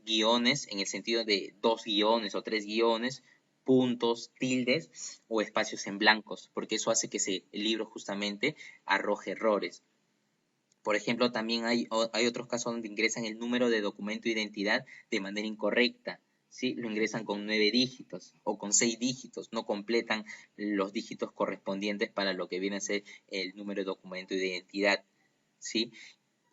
guiones en el sentido de 2 guiones o 3 guiones, puntos, tildes o espacios en blancos, porque eso hace que el libro justamente arroje errores. Por ejemplo, también hay otros casos donde ingresan el número de documento de identidad de manera incorrecta. ¿Sí? Lo ingresan con 9 dígitos o con 6 dígitos, no completan los dígitos correspondientes para lo que viene a ser el número de documento de identidad. ¿Sí?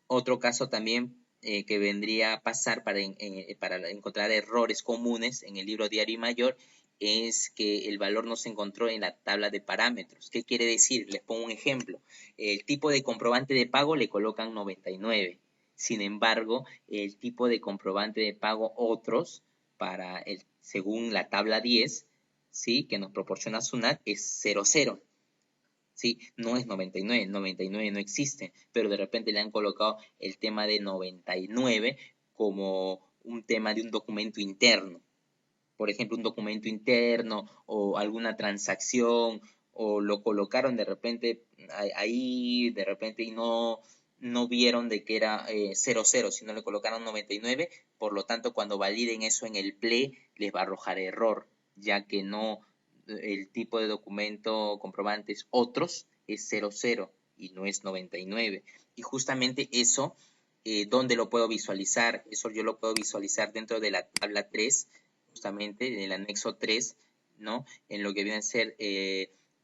Otro caso también que vendría a pasar para encontrar errores comunes en el libro diario y mayor es que el valor no se encontró en la tabla de parámetros. ¿Qué quiere decir? Les pongo un ejemplo. El tipo de comprobante de pago le colocan 99. Sin embargo, el tipo de comprobante de pago otros, según la tabla 10, ¿sí? Que nos proporciona SUNAT, es 00. ¿Sí? No es 99, 99 no existe, pero de repente le han colocado el tema de 99 como un tema de un documento interno. Por ejemplo, un documento interno o alguna transacción, o lo colocaron de repente ahí, de repente, y no vieron de que era 00, sino le colocaron 99, por lo tanto, cuando validen eso en el PLE, les va a arrojar error, ya que el tipo de documento comprobante es otros, es 00 y no es 99. Y justamente eso, ¿dónde lo puedo visualizar? Eso yo lo puedo visualizar dentro de la tabla 3, justamente en el anexo 3, ¿no? En lo que viene a ser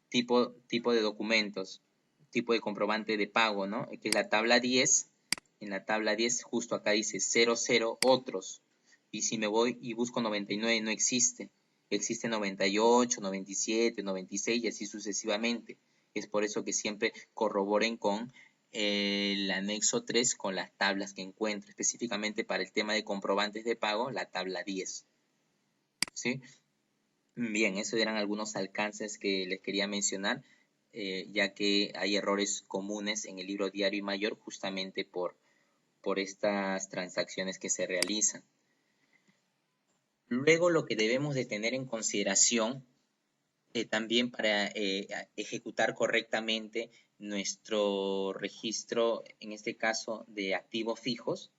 tipo de documentos, tipo de comprobante de pago, ¿no? Que es la tabla 10. En la tabla 10 justo acá dice 00 otros. Y si me voy y busco 99 no existe. Existe 98, 97, 96 y así sucesivamente. Es por eso que siempre corroboren con el anexo 3 con las tablas que encuentre, específicamente para el tema de comprobantes de pago, la tabla 10. ¿Sí? Bien, esos eran algunos alcances que les quería mencionar, ya que hay errores comunes en el libro diario y mayor justamente por estas transacciones que se realizan. Luego, lo que debemos de tener en consideración también para ejecutar correctamente nuestro registro, en este caso de activos fijos,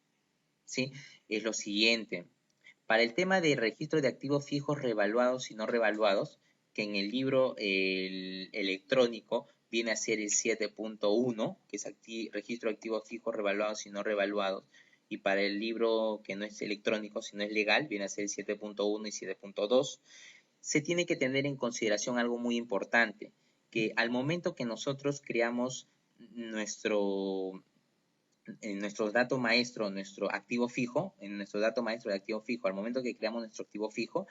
¿sí? Es lo siguiente. Para el tema de registro de activos fijos revaluados y no revaluados, que en el libro electrónico viene a ser el 7.1, que es registro de activos fijos revaluados y no revaluados, y para el libro que no es electrónico, sino es legal, viene a ser el 7.1 y 7.2, se tiene que tener en consideración algo muy importante, que al momento que nosotros creamos en nuestro dato maestro, nuestro activo fijo, en nuestro dato maestro de activo fijo, al momento que creamos nuestro activo fijo,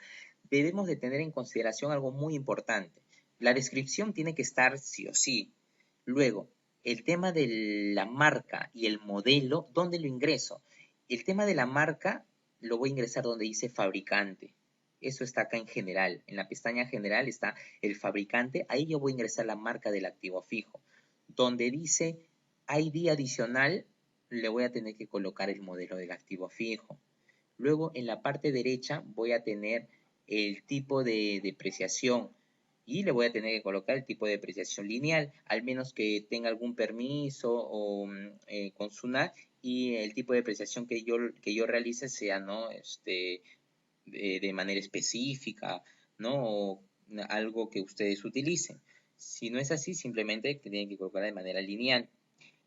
debemos de tener en consideración algo muy importante. La descripción tiene que estar sí o sí. Luego, el tema de la marca y el modelo, ¿dónde lo ingreso? El tema de la marca lo voy a ingresar donde dice fabricante. Eso está acá en general. En la pestaña general está el fabricante. Ahí yo voy a ingresar la marca del activo fijo. Donde dice ID adicional, le voy a tener que colocar el modelo del activo fijo. Luego en la parte derecha voy a tener el tipo de depreciación y le voy a tener que colocar el tipo de depreciación lineal, al menos que tenga algún permiso o con SUNAT, y el tipo de depreciación que yo realice sea, ¿no? De manera específica, ¿no? O algo que ustedes utilicen. Si no es así, simplemente tienen que colocar de manera lineal.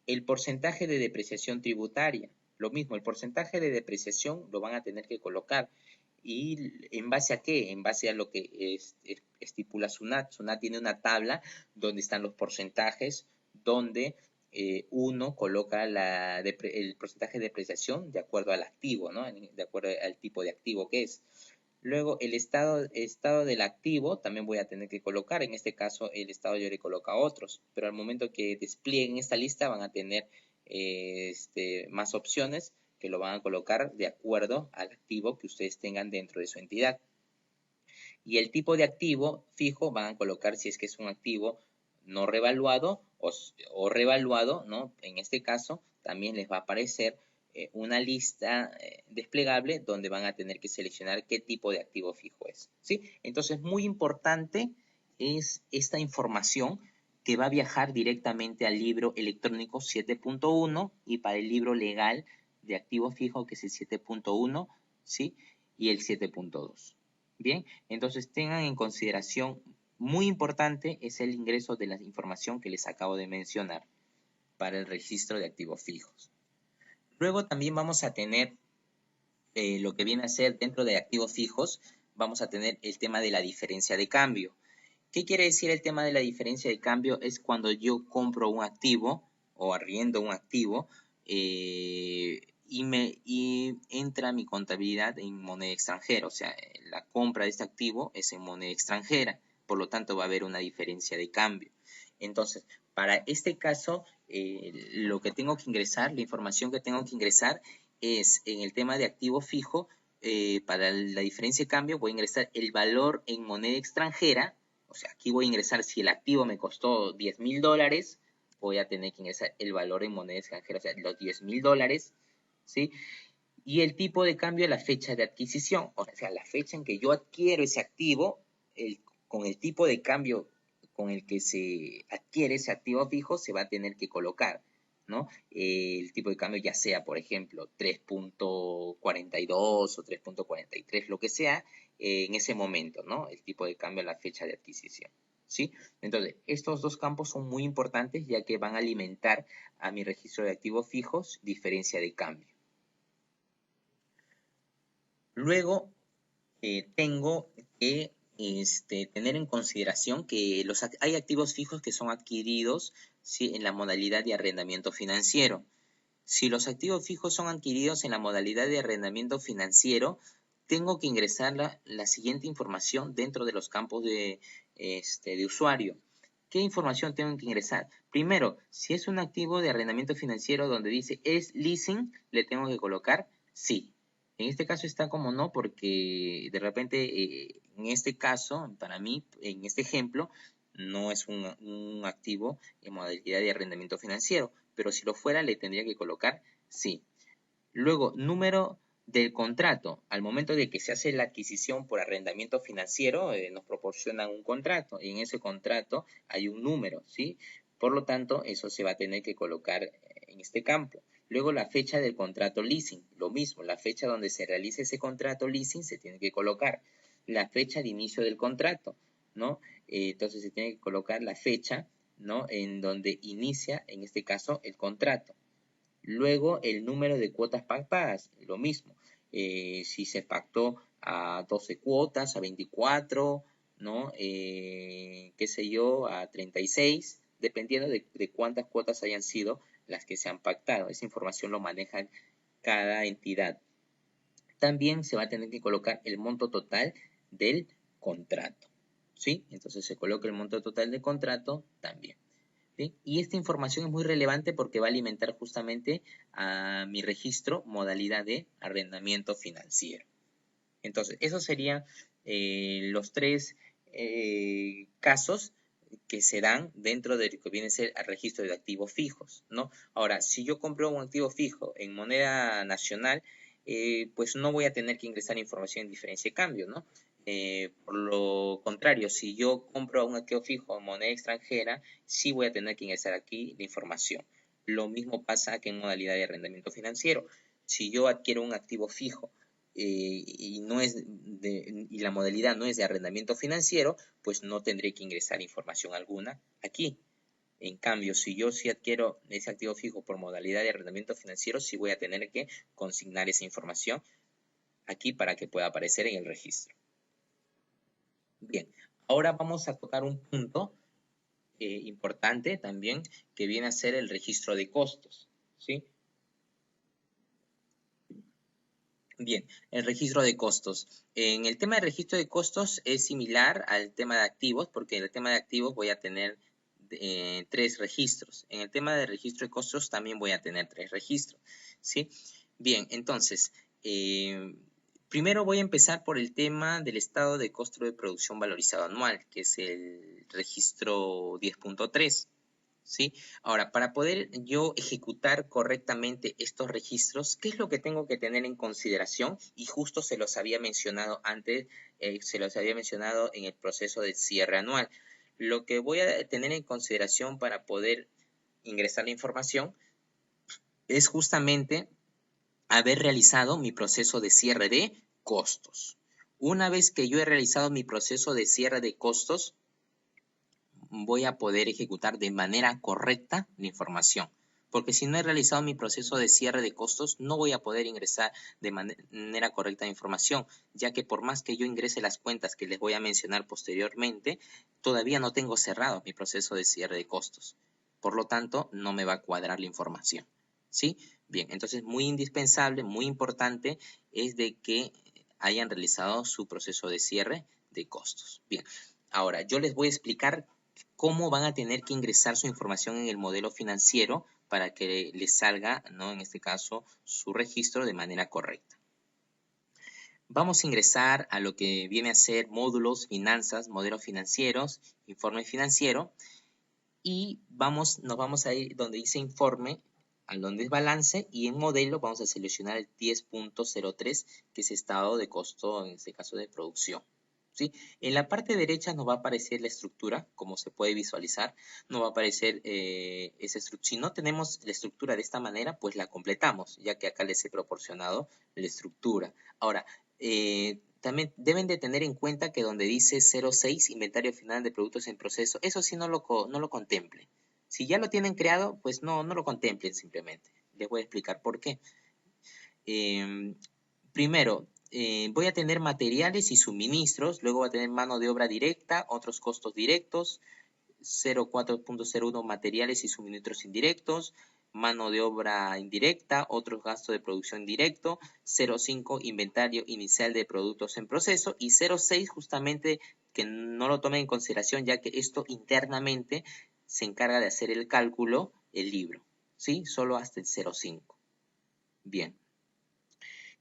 El porcentaje de depreciación tributaria, lo mismo, el porcentaje de depreciación lo van a tener que colocar. ¿Y en base a qué? En base a lo que estipula SUNAT. SUNAT tiene una tabla donde están los porcentajes, donde uno coloca el porcentaje de depreciación de acuerdo al activo, ¿no? De acuerdo al tipo de activo que es. Luego el estado del activo también voy a tener que colocar. En este caso el estado yo le coloco a otros, pero al momento que desplieguen esta lista van a tener más opciones que lo van a colocar de acuerdo al activo que ustedes tengan dentro de su entidad. Y el tipo de activo fijo van a colocar si es que es un activo no revaluado o revaluado, ¿no? En este caso también les va a aparecer una lista desplegable donde van a tener que seleccionar qué tipo de activo fijo es, ¿sí? Entonces, muy importante es esta información que va a viajar directamente al libro electrónico 7.1 y para el libro legal de activo fijo, que es el 7.1, ¿sí? Y el 7.2. Bien, entonces tengan en consideración, muy importante es el ingreso de la información que les acabo de mencionar para el registro de activos fijos. Luego también vamos a tener lo que viene a ser dentro de activos fijos, vamos a tener el tema de la diferencia de cambio. ¿Qué quiere decir el tema de la diferencia de cambio? Es cuando yo compro un activo o arriendo un activo y entra mi contabilidad en moneda extranjera. O sea, la compra de este activo es en moneda extranjera. Por lo tanto, va a haber una diferencia de cambio. Entonces, para este caso, lo que tengo que ingresar, la información que tengo que ingresar es en el tema de activo fijo. Para la diferencia de cambio voy a ingresar el valor en moneda extranjera. O sea, aquí voy a ingresar, si el activo me costó $10,000, voy a tener que ingresar el valor en moneda extranjera, o sea, los $10,000, ¿sí? Y el tipo de cambio a la fecha de adquisición, o sea, la fecha en que yo adquiero ese activo, con el tipo de cambio con el que se adquiere ese activo fijo, se va a tener que colocar, ¿no? El tipo de cambio ya sea, por ejemplo, 3.42 o 3.43, lo que sea, en ese momento, ¿no? El tipo de cambio a la fecha de adquisición, ¿sí? Entonces, estos dos campos son muy importantes ya que van a alimentar a mi registro de activos fijos diferencia de cambio. Luego, tengo que tener en consideración que hay activos fijos que son adquiridos, ¿sí?, en la modalidad de arrendamiento financiero. Si los activos fijos son adquiridos en la modalidad de arrendamiento financiero, tengo que ingresar la siguiente información dentro de los campos de usuario. ¿Qué información tengo que ingresar? Primero, si es un activo de arrendamiento financiero donde dice es leasing, le tengo que colocar sí. En este caso está como no, porque de repente, en este caso, para mí, en este ejemplo, no es un activo en modalidad de arrendamiento financiero, pero si lo fuera le tendría que colocar sí. Luego, número del contrato. Al momento de que se hace la adquisición por arrendamiento financiero, nos proporcionan un contrato y en ese contrato hay un número, ¿sí? Por lo tanto, eso se va a tener que colocar en este campo. Luego, la fecha del contrato leasing. Lo mismo, la fecha donde se realice ese contrato leasing se tiene que colocar. La fecha de inicio del contrato, ¿no? Entonces, se tiene que colocar la fecha, ¿no?, en donde inicia, en este caso, el contrato. Luego, el número de cuotas pactadas, lo mismo. Si se pactó a 12 cuotas, a 24, ¿no? Qué sé yo, a 36, dependiendo de cuántas cuotas hayan sido las que se han pactado. Esa información lo maneja cada entidad. También se va a tener que colocar el monto total del contrato, ¿sí? Entonces se coloca el monto total del contrato también. ¿Sí? Y esta información es muy relevante porque va a alimentar justamente a mi registro modalidad de arrendamiento financiero. Entonces, esos serían los tres casos que se dan dentro de lo que viene a ser el registro de activos fijos, ¿no? Ahora, si yo compro un activo fijo en moneda nacional, pues no voy a tener que ingresar información en diferencia de cambio, ¿no? Por lo contrario, si yo compro un activo fijo en moneda extranjera, sí voy a tener que ingresar aquí la información. Lo mismo pasa que en modalidad de arrendamiento financiero. Si yo adquiero un activo fijo y la modalidad no es de arrendamiento financiero, pues no tendré que ingresar información alguna aquí. En cambio, si yo sí adquiero ese activo fijo por modalidad de arrendamiento financiero, sí voy a tener que consignar esa información aquí para que pueda aparecer en el registro. Bien, ahora vamos a tocar un punto importante también, que viene a ser el registro de costos, ¿sí? Bien, el registro de costos. En el tema de registro de costos es similar al tema de activos, porque en el tema de activos voy a tener tres registros. En el tema de registro de costos también voy a tener tres registros, ¿sí? Bien, entonces, primero voy a empezar por el tema del estado de costo de producción valorizado anual, que es el registro 10.3. ¿Sí? Ahora, para poder yo ejecutar correctamente estos registros, ¿qué es lo que tengo que tener en consideración? Y justo se los había mencionado antes, se los había mencionado en el proceso de cierre anual. Lo que voy a tener en consideración para poder ingresar la información es justamente haber realizado mi proceso de cierre de costos. Una vez que yo he realizado mi proceso de cierre de costos, voy a poder ejecutar de manera correcta la información. Porque si no he realizado mi proceso de cierre de costos, no voy a poder ingresar de manera correcta la información, ya que por más que yo ingrese las cuentas que les voy a mencionar posteriormente, todavía no tengo cerrado mi proceso de cierre de costos. Por lo tanto, no me va a cuadrar la información. ¿Sí? Bien, entonces muy indispensable, muy importante es de que hayan realizado su proceso de cierre de costos. Bien, ahora yo les voy a explicar cómo van a tener que ingresar su información en el modelo financiero para que les salga, ¿no? En este caso, su registro de manera correcta. Vamos a ingresar a lo que viene a ser módulos, finanzas, modelos financieros, informe financiero, y nos vamos a ir donde dice informe, al donde es balance, y en modelo vamos a seleccionar el 10.03, que es estado de costo, en este caso de producción. ¿Sí? En la parte derecha nos va a aparecer la estructura, como se puede visualizar, nos va a aparecer esa estructura. Si no tenemos la estructura de esta manera, pues la completamos, ya que acá les he proporcionado la estructura. Ahora, también deben de tener en cuenta que donde dice 06, inventario final de productos en proceso, eso sí no lo contemplen. Si ya lo tienen creado, pues no lo contemplen simplemente. Les voy a explicar por qué. Primero, voy a tener materiales y suministros, luego voy a tener mano de obra directa, otros costos directos, 04.01 materiales y suministros indirectos, mano de obra indirecta, otros gastos de producción directo, 0.5 inventario inicial de productos en proceso y 0.6 justamente que no lo tomen en consideración ya que esto internamente se encarga de hacer el cálculo el libro, ¿sí? Solo hasta el 0.5. Bien.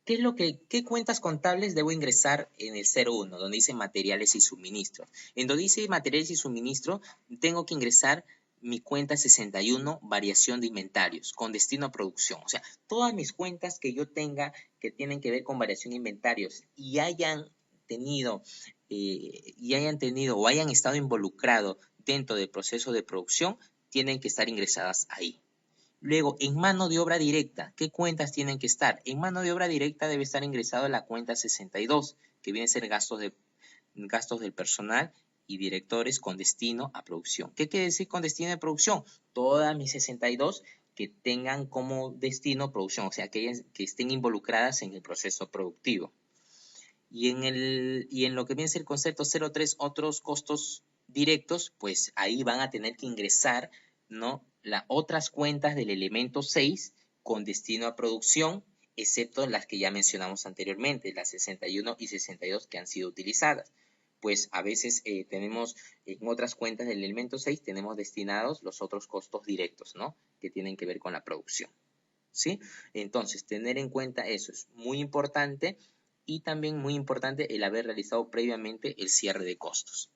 ¿Qué cuentas contables debo ingresar en el 01, donde dice materiales y suministros? En donde dice materiales y suministros, tengo que ingresar mi cuenta 61, variación de inventarios, con destino a producción. O sea, todas mis cuentas que yo tenga que tienen que ver con variación de inventarios y hayan tenido o hayan estado involucrados dentro del proceso de producción, tienen que estar ingresadas ahí. Luego, en mano de obra directa, ¿qué cuentas tienen que estar? En mano de obra directa debe estar ingresado la cuenta 62, que viene a ser gastos del personal y directores con destino a producción. ¿Qué quiere decir con destino a producción? Todas mis 62 que tengan como destino producción, o sea, que estén involucradas en el proceso productivo. Y en lo que viene a ser el concepto 03, otros costos directos, pues ahí van a tener que ingresar, ¿no? Las otras cuentas del elemento 6 con destino a producción, excepto las que ya mencionamos anteriormente, las 61 y 62 que han sido utilizadas. Pues a veces tenemos en otras cuentas del elemento 6, tenemos destinados los otros costos directos, ¿no? Que tienen que ver con la producción, ¿sí? Entonces, tener en cuenta eso es muy importante y también muy importante el haber realizado previamente el cierre de costos.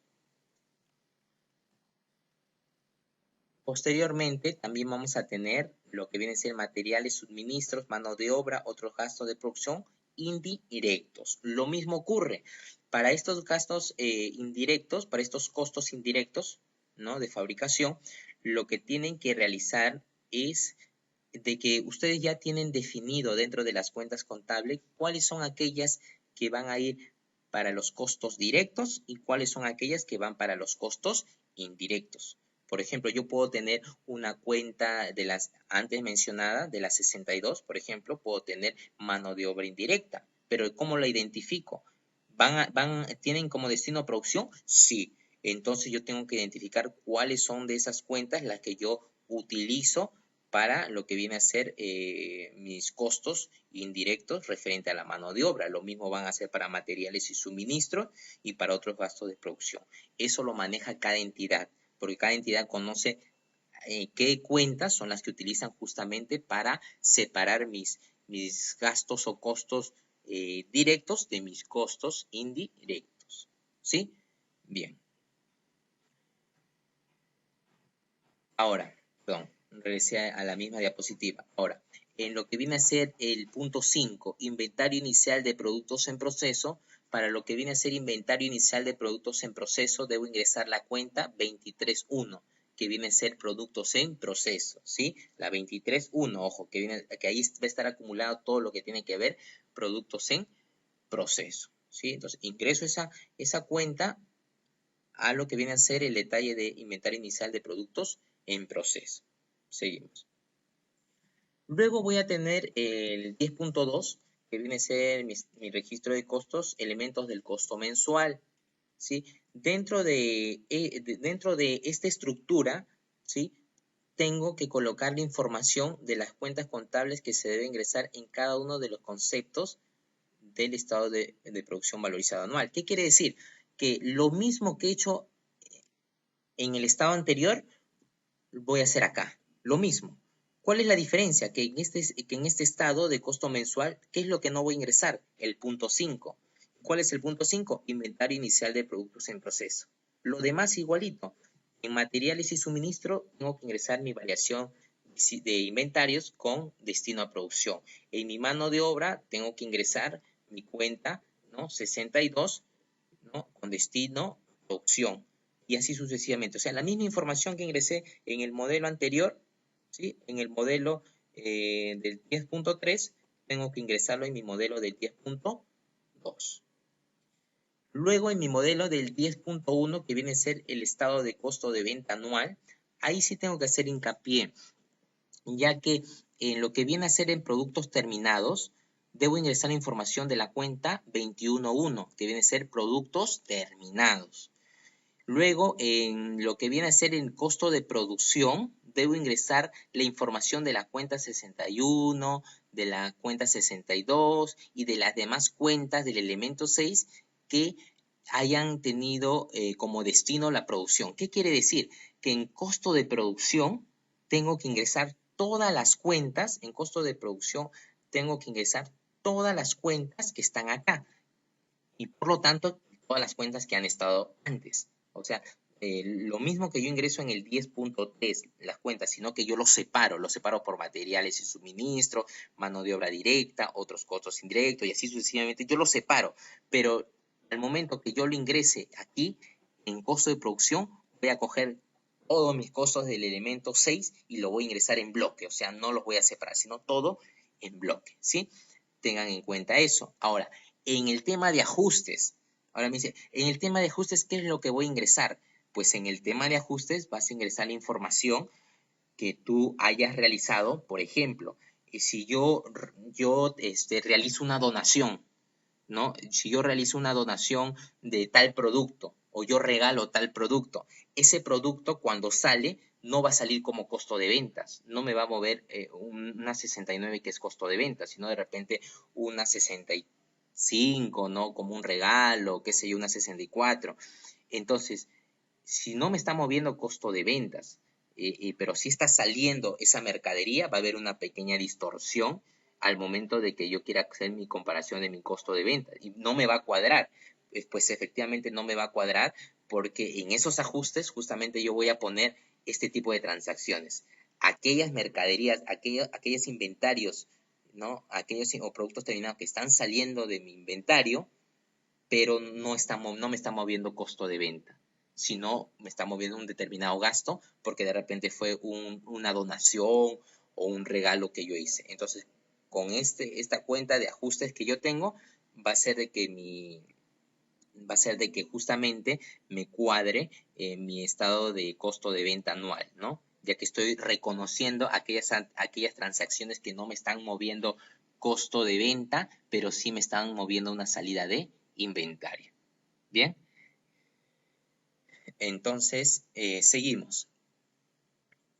Posteriormente también vamos a tener lo que vienen a ser materiales, suministros, mano de obra, otros gastos de producción indirectos. Lo mismo ocurre para estos gastos indirectos, para estos costos indirectos, ¿no?, de fabricación. Lo que tienen que realizar es de que ustedes ya tienen definido dentro de las cuentas contables cuáles son aquellas que van a ir para los costos directos y cuáles son aquellas que van para los costos indirectos. Por ejemplo, yo puedo tener una cuenta de las antes mencionadas, de las 62, por ejemplo, puedo tener mano de obra indirecta, pero ¿cómo la identifico? ¿Tienen como destino producción? Sí. Entonces yo tengo que identificar cuáles son de esas cuentas las que yo utilizo para lo que viene a ser mis costos indirectos referente a la mano de obra. Lo mismo van a hacer para materiales y suministros y para otros gastos de producción. Eso lo maneja cada entidad, porque cada entidad conoce qué cuentas son las que utilizan justamente para separar mis gastos o costos directos de mis costos indirectos. ¿Sí? Bien. Ahora, perdón, regresé a la misma diapositiva. Ahora, en lo que viene a ser el punto 5, inventario inicial de productos en proceso, para lo que viene a ser inventario inicial de productos en proceso, debo ingresar la cuenta 23.1, que viene a ser productos en proceso, ¿sí? La 23.1, ojo, que ahí va a estar acumulado todo lo que tiene que ver productos en proceso, ¿sí? Entonces, ingreso esa cuenta a lo que viene a ser el detalle de inventario inicial de productos en proceso. Seguimos. Luego voy a tener el 10.2, que viene a ser mi registro de costos, elementos del costo mensual, ¿sí? Dentro de esta estructura, ¿sí?, tengo que colocar la información de las cuentas contables que se debe ingresar en cada uno de los conceptos del estado de producción valorizado anual. ¿Qué quiere decir? Que lo mismo que he hecho en el estado anterior, voy a hacer acá. Lo mismo. ¿Cuál es la diferencia? Que en este estado de costo mensual, ¿qué es lo que no voy a ingresar? El punto 5. ¿Cuál es el punto 5? Inventario inicial de productos en proceso. Lo demás igualito. En materiales y suministro tengo que ingresar mi variación de inventarios con destino a producción. En mi mano de obra tengo que ingresar mi cuenta, ¿no?, 62, ¿no?, con destino a producción. Y así sucesivamente. O sea, la misma información que ingresé en el modelo anterior, ¿sí?, en el modelo del 10.3, tengo que ingresarlo en mi modelo del 10.2. Luego, en mi modelo del 10.1, que viene a ser el estado de costo de venta anual, ahí sí tengo que hacer hincapié, ya que en lo que viene a ser en productos terminados, debo ingresar la información de la cuenta 21.1, que viene a ser productos terminados. Luego, en lo que viene a ser el costo de producción, debo ingresar la información de la cuenta 61, de la cuenta 62 y de las demás cuentas del elemento 6 que hayan tenido como destino la producción. ¿Qué quiere decir? Que en costo de producción tengo que ingresar todas las cuentas, en costo de producción tengo que ingresar todas las cuentas que están acá y por lo tanto todas las cuentas que han estado antes. O sea, lo mismo que yo ingreso en el 10.3, las cuentas, sino que yo los separo por materiales y suministro, mano de obra directa, otros costos indirectos y así sucesivamente, yo los separo, pero al momento que yo lo ingrese aquí, en costo de producción, voy a coger todos mis costos del elemento 6 y lo voy a ingresar en bloque, o sea, no los voy a separar, sino todo en bloque, ¿sí? Tengan en cuenta eso. Ahora, en el tema de ajustes, ahora me dice, en el tema de ajustes, ¿qué es lo que voy a ingresar? Pues en el tema de ajustes vas a ingresar la información que tú hayas realizado. Por ejemplo, si yo realizo una donación, ¿no? Si yo realizo una donación de tal producto o yo regalo tal producto, ese producto cuando sale no va a salir como costo de ventas, no me va a mover una 69 que es costo de ventas, sino de repente una 65, ¿no? Como un regalo, qué sé yo, una 64. Entonces, si no me está moviendo costo de ventas, pero si está saliendo esa mercadería, va a haber una pequeña distorsión al momento de que yo quiera hacer mi comparación de mi costo de venta. Y no me va a cuadrar. Pues efectivamente no me va a cuadrar porque en esos ajustes justamente yo voy a poner este tipo de transacciones. Aquellas mercaderías, aquellos inventarios, ¿no? Aquellos o productos terminados que están saliendo de mi inventario, pero no me está moviendo costo de venta, sino me está moviendo un determinado gasto porque de repente fue una donación o un regalo que yo hice. Entonces, con esta cuenta de ajustes que yo tengo, va a ser de que justamente me cuadre mi estado de costo de venta anual, ¿no? Ya que estoy reconociendo aquellas transacciones que no me están moviendo costo de venta, pero sí me están moviendo una salida de inventario. Bien, entonces seguimos.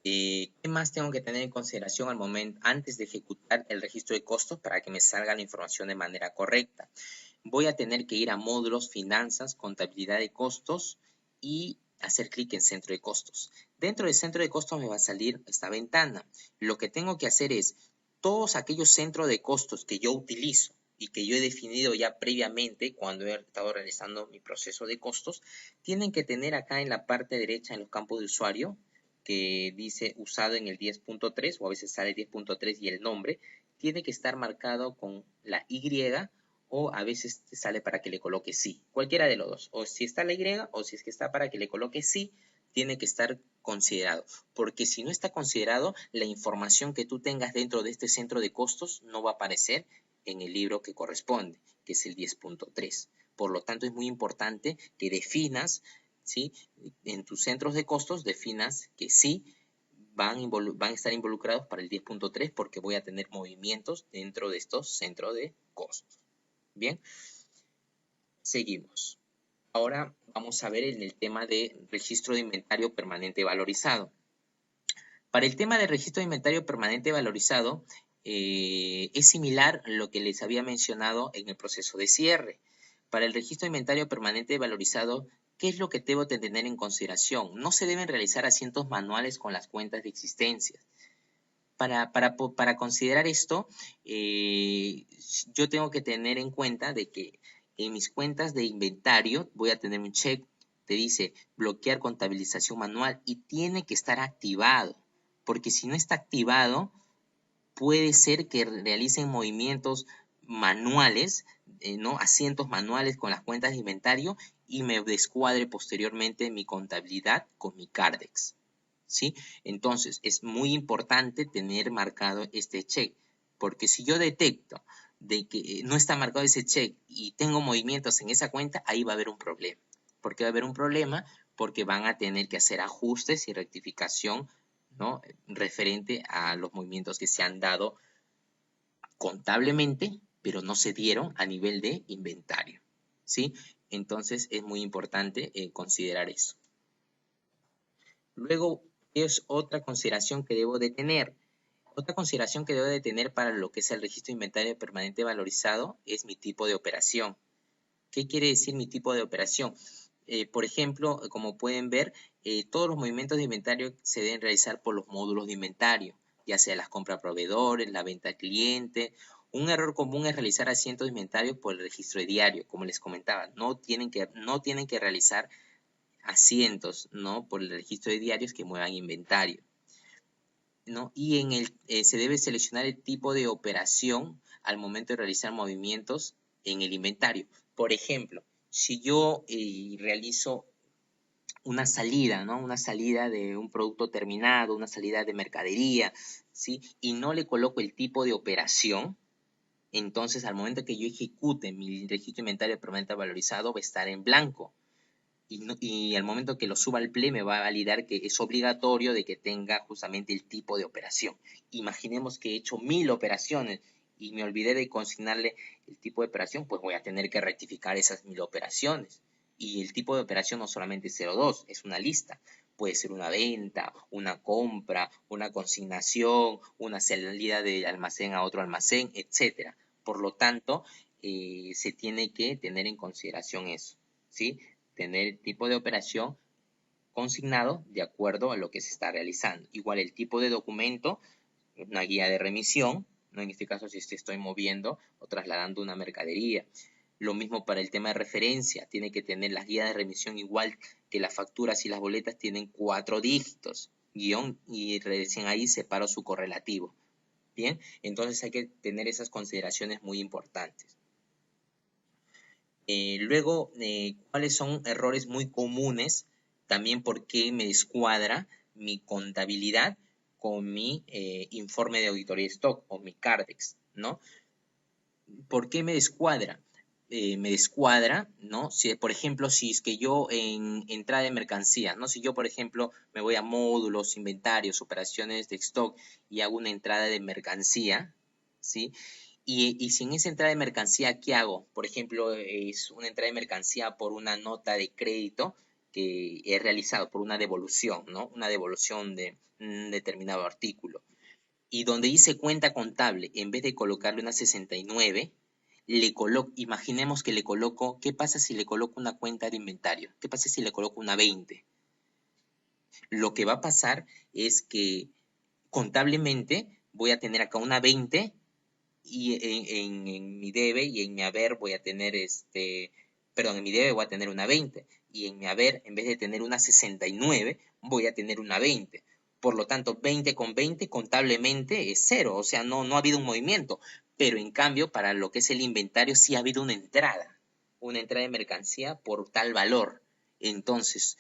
¿Qué más tengo que tener en consideración al momento antes de ejecutar el registro de costos para que me salga la información de manera correcta? Voy a tener que ir a módulos, finanzas, contabilidad de costos y hacer clic en centro de costos. Dentro del centro de costos me va a salir esta ventana. Lo que tengo que hacer es todos aquellos centros de costos que yo utilizo y que yo he definido ya previamente cuando he estado realizando mi proceso de costos, tienen que tener acá en la parte derecha en los campos de usuario que dice usado en el 10.3 o a veces sale 10.3 y el nombre, tiene que estar marcado con la Y o a veces te sale para que le coloque sí. Cualquiera de los dos. O si está la Y o si es que está para que le coloque sí, tiene que estar considerado. Porque si no está considerado, la información que tú tengas dentro de este centro de costos no va a aparecer en el libro que corresponde, que es el 10.3. Por lo tanto, es muy importante que definas, ¿sí? En tus centros de costos, definas que sí van a estar involucrados para el 10.3 porque voy a tener movimientos dentro de estos centros de costos. Bien, seguimos. Ahora vamos a ver en el tema de registro de inventario permanente valorizado. Para el tema del registro de inventario permanente valorizado, es similar a lo que les había mencionado en el proceso de cierre. Para el registro de inventario permanente valorizado, ¿qué es lo que debo tener en consideración? No se deben realizar asientos manuales con las cuentas de existencia. Para considerar esto, yo tengo que tener en cuenta de que en mis cuentas de inventario voy a tener un check, te dice bloquear contabilización manual y tiene que estar activado, porque si no está activado, puede ser que realicen movimientos manuales, ¿no? Asientos manuales con las cuentas de inventario y me descuadre posteriormente mi contabilidad con mi Cardex. ¿Sí? Entonces, es muy importante tener marcado este check, porque si yo detecto de que no está marcado ese check y tengo movimientos en esa cuenta, ahí va a haber un problema. ¿Por qué va a haber un problema? Porque van a tener que hacer ajustes y rectificación, ¿no? Referente a los movimientos que se han dado contablemente, pero no se dieron a nivel de inventario, ¿sí? Entonces, es muy importante considerar eso. Luego, es otra consideración que debo de tener. Otra consideración que debo de tener para lo que es el registro de inventario permanente valorizado es mi tipo de operación. ¿Qué quiere decir mi tipo de operación? Por ejemplo, como pueden ver, todos los movimientos de inventario se deben realizar por los módulos de inventario, ya sea las compras a proveedores, la venta al cliente. Un error común es realizar asientos de inventario por el registro de diario, como les comentaba. No tienen que realizar asientos, ¿no? Por el registro de diarios que muevan inventario, ¿no? Y se debe seleccionar el tipo de operación al momento de realizar movimientos en el inventario. Por ejemplo, si yo realizo una salida, ¿no? Una salida de un producto terminado, una salida de mercadería, ¿sí? Y no le coloco el tipo de operación, entonces al momento que yo ejecute mi registro de inventario permanente valorizado va a estar en blanco. Y al momento que lo suba al Play me va a validar que es obligatorio de que tenga justamente el tipo de operación. Imaginemos que he hecho 1000 operaciones y me olvidé de consignarle el tipo de operación, pues voy a tener que rectificar esas 1000 operaciones. Y el tipo de operación no solamente es 02, es una lista. Puede ser una venta, una compra, una consignación, una salida de almacén a otro almacén, etc. Por lo tanto, se tiene que tener en consideración eso, ¿sí? Tener el tipo de operación consignado de acuerdo a lo que se está realizando. Igual el tipo de documento, una guía de remisión, ¿no? En este caso, si estoy moviendo o trasladando una mercadería. Lo mismo para el tema de referencia, tiene que tener las guías de remisión igual que las facturas y las boletas tienen 4 dígitos, guión, y recién ahí separo su correlativo. Bien, entonces hay que tener esas consideraciones muy importantes. Luego, ¿cuáles son errores muy comunes? También por qué me descuadra mi contabilidad con mi informe de auditoría de stock o mi CARDEX, ¿no? ¿Por qué me descuadra? Me descuadra, ¿no? Si, por ejemplo, si es que yo en entrada de mercancías, ¿no? Si yo, por ejemplo, me voy a módulos, inventarios, operaciones de stock y hago una entrada de mercancía, ¿sí? Y si en esa entrada de mercancía, ¿qué hago? Por ejemplo, es una entrada de mercancía por una nota de crédito que he realizado, por una devolución, ¿no? Una devolución de un determinado artículo. Y donde dice cuenta contable, en vez de colocarle una 69, imaginemos que le coloco, ¿qué pasa si le coloco una cuenta de inventario? ¿Qué pasa si le coloco una 20? Lo que va a pasar es que contablemente voy a tener acá una 20 y en mi debe y en mi haber voy a tener en mi debe voy a tener una 20 y en mi haber, en vez de tener una 69, voy a tener una 20. Por lo tanto, 20 con 20 contablemente es 0, o sea, no ha habido un movimiento, pero en cambio para lo que es el inventario sí ha habido una entrada de mercancía por tal valor. Entonces,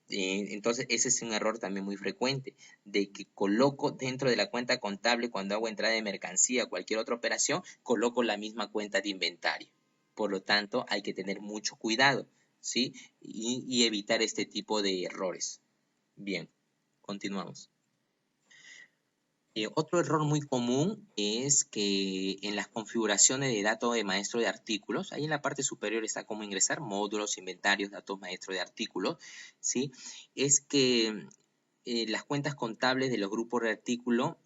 ese es un error también muy frecuente, de que coloco dentro de la cuenta contable, cuando hago entrada de mercancía o cualquier otra operación, coloco la misma cuenta de inventario. Por lo tanto, hay que tener mucho cuidado, ¿sí? Y evitar este tipo de errores. Bien, continuamos. Otro error muy común es que en las configuraciones de datos de maestro de artículos, ahí en la parte superior está cómo ingresar, módulos, inventarios, datos maestro de artículos, ¿sí? Es que las cuentas contables de los grupos de artículo,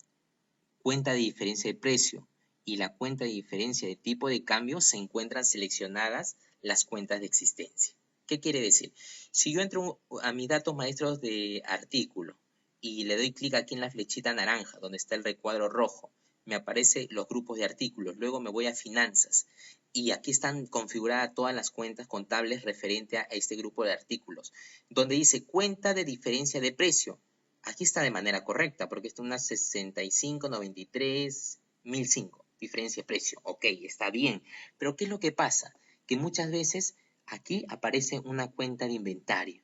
cuenta de diferencia de precio y la cuenta de diferencia de tipo de cambio se encuentran seleccionadas las cuentas de existencia. ¿Qué quiere decir? Si yo entro a mis datos maestros de artículo y le doy clic aquí en la flechita naranja donde está el recuadro rojo, me aparecen los grupos de artículos, luego me voy a finanzas y aquí están configuradas todas las cuentas contables referente a este grupo de artículos, donde dice cuenta de diferencia de precio. Aquí está de manera correcta, porque está una 65, 93, 1005, diferencia de precio. Ok, está bien. Pero ¿qué es lo que pasa? Que muchas veces aquí aparece una cuenta de inventario.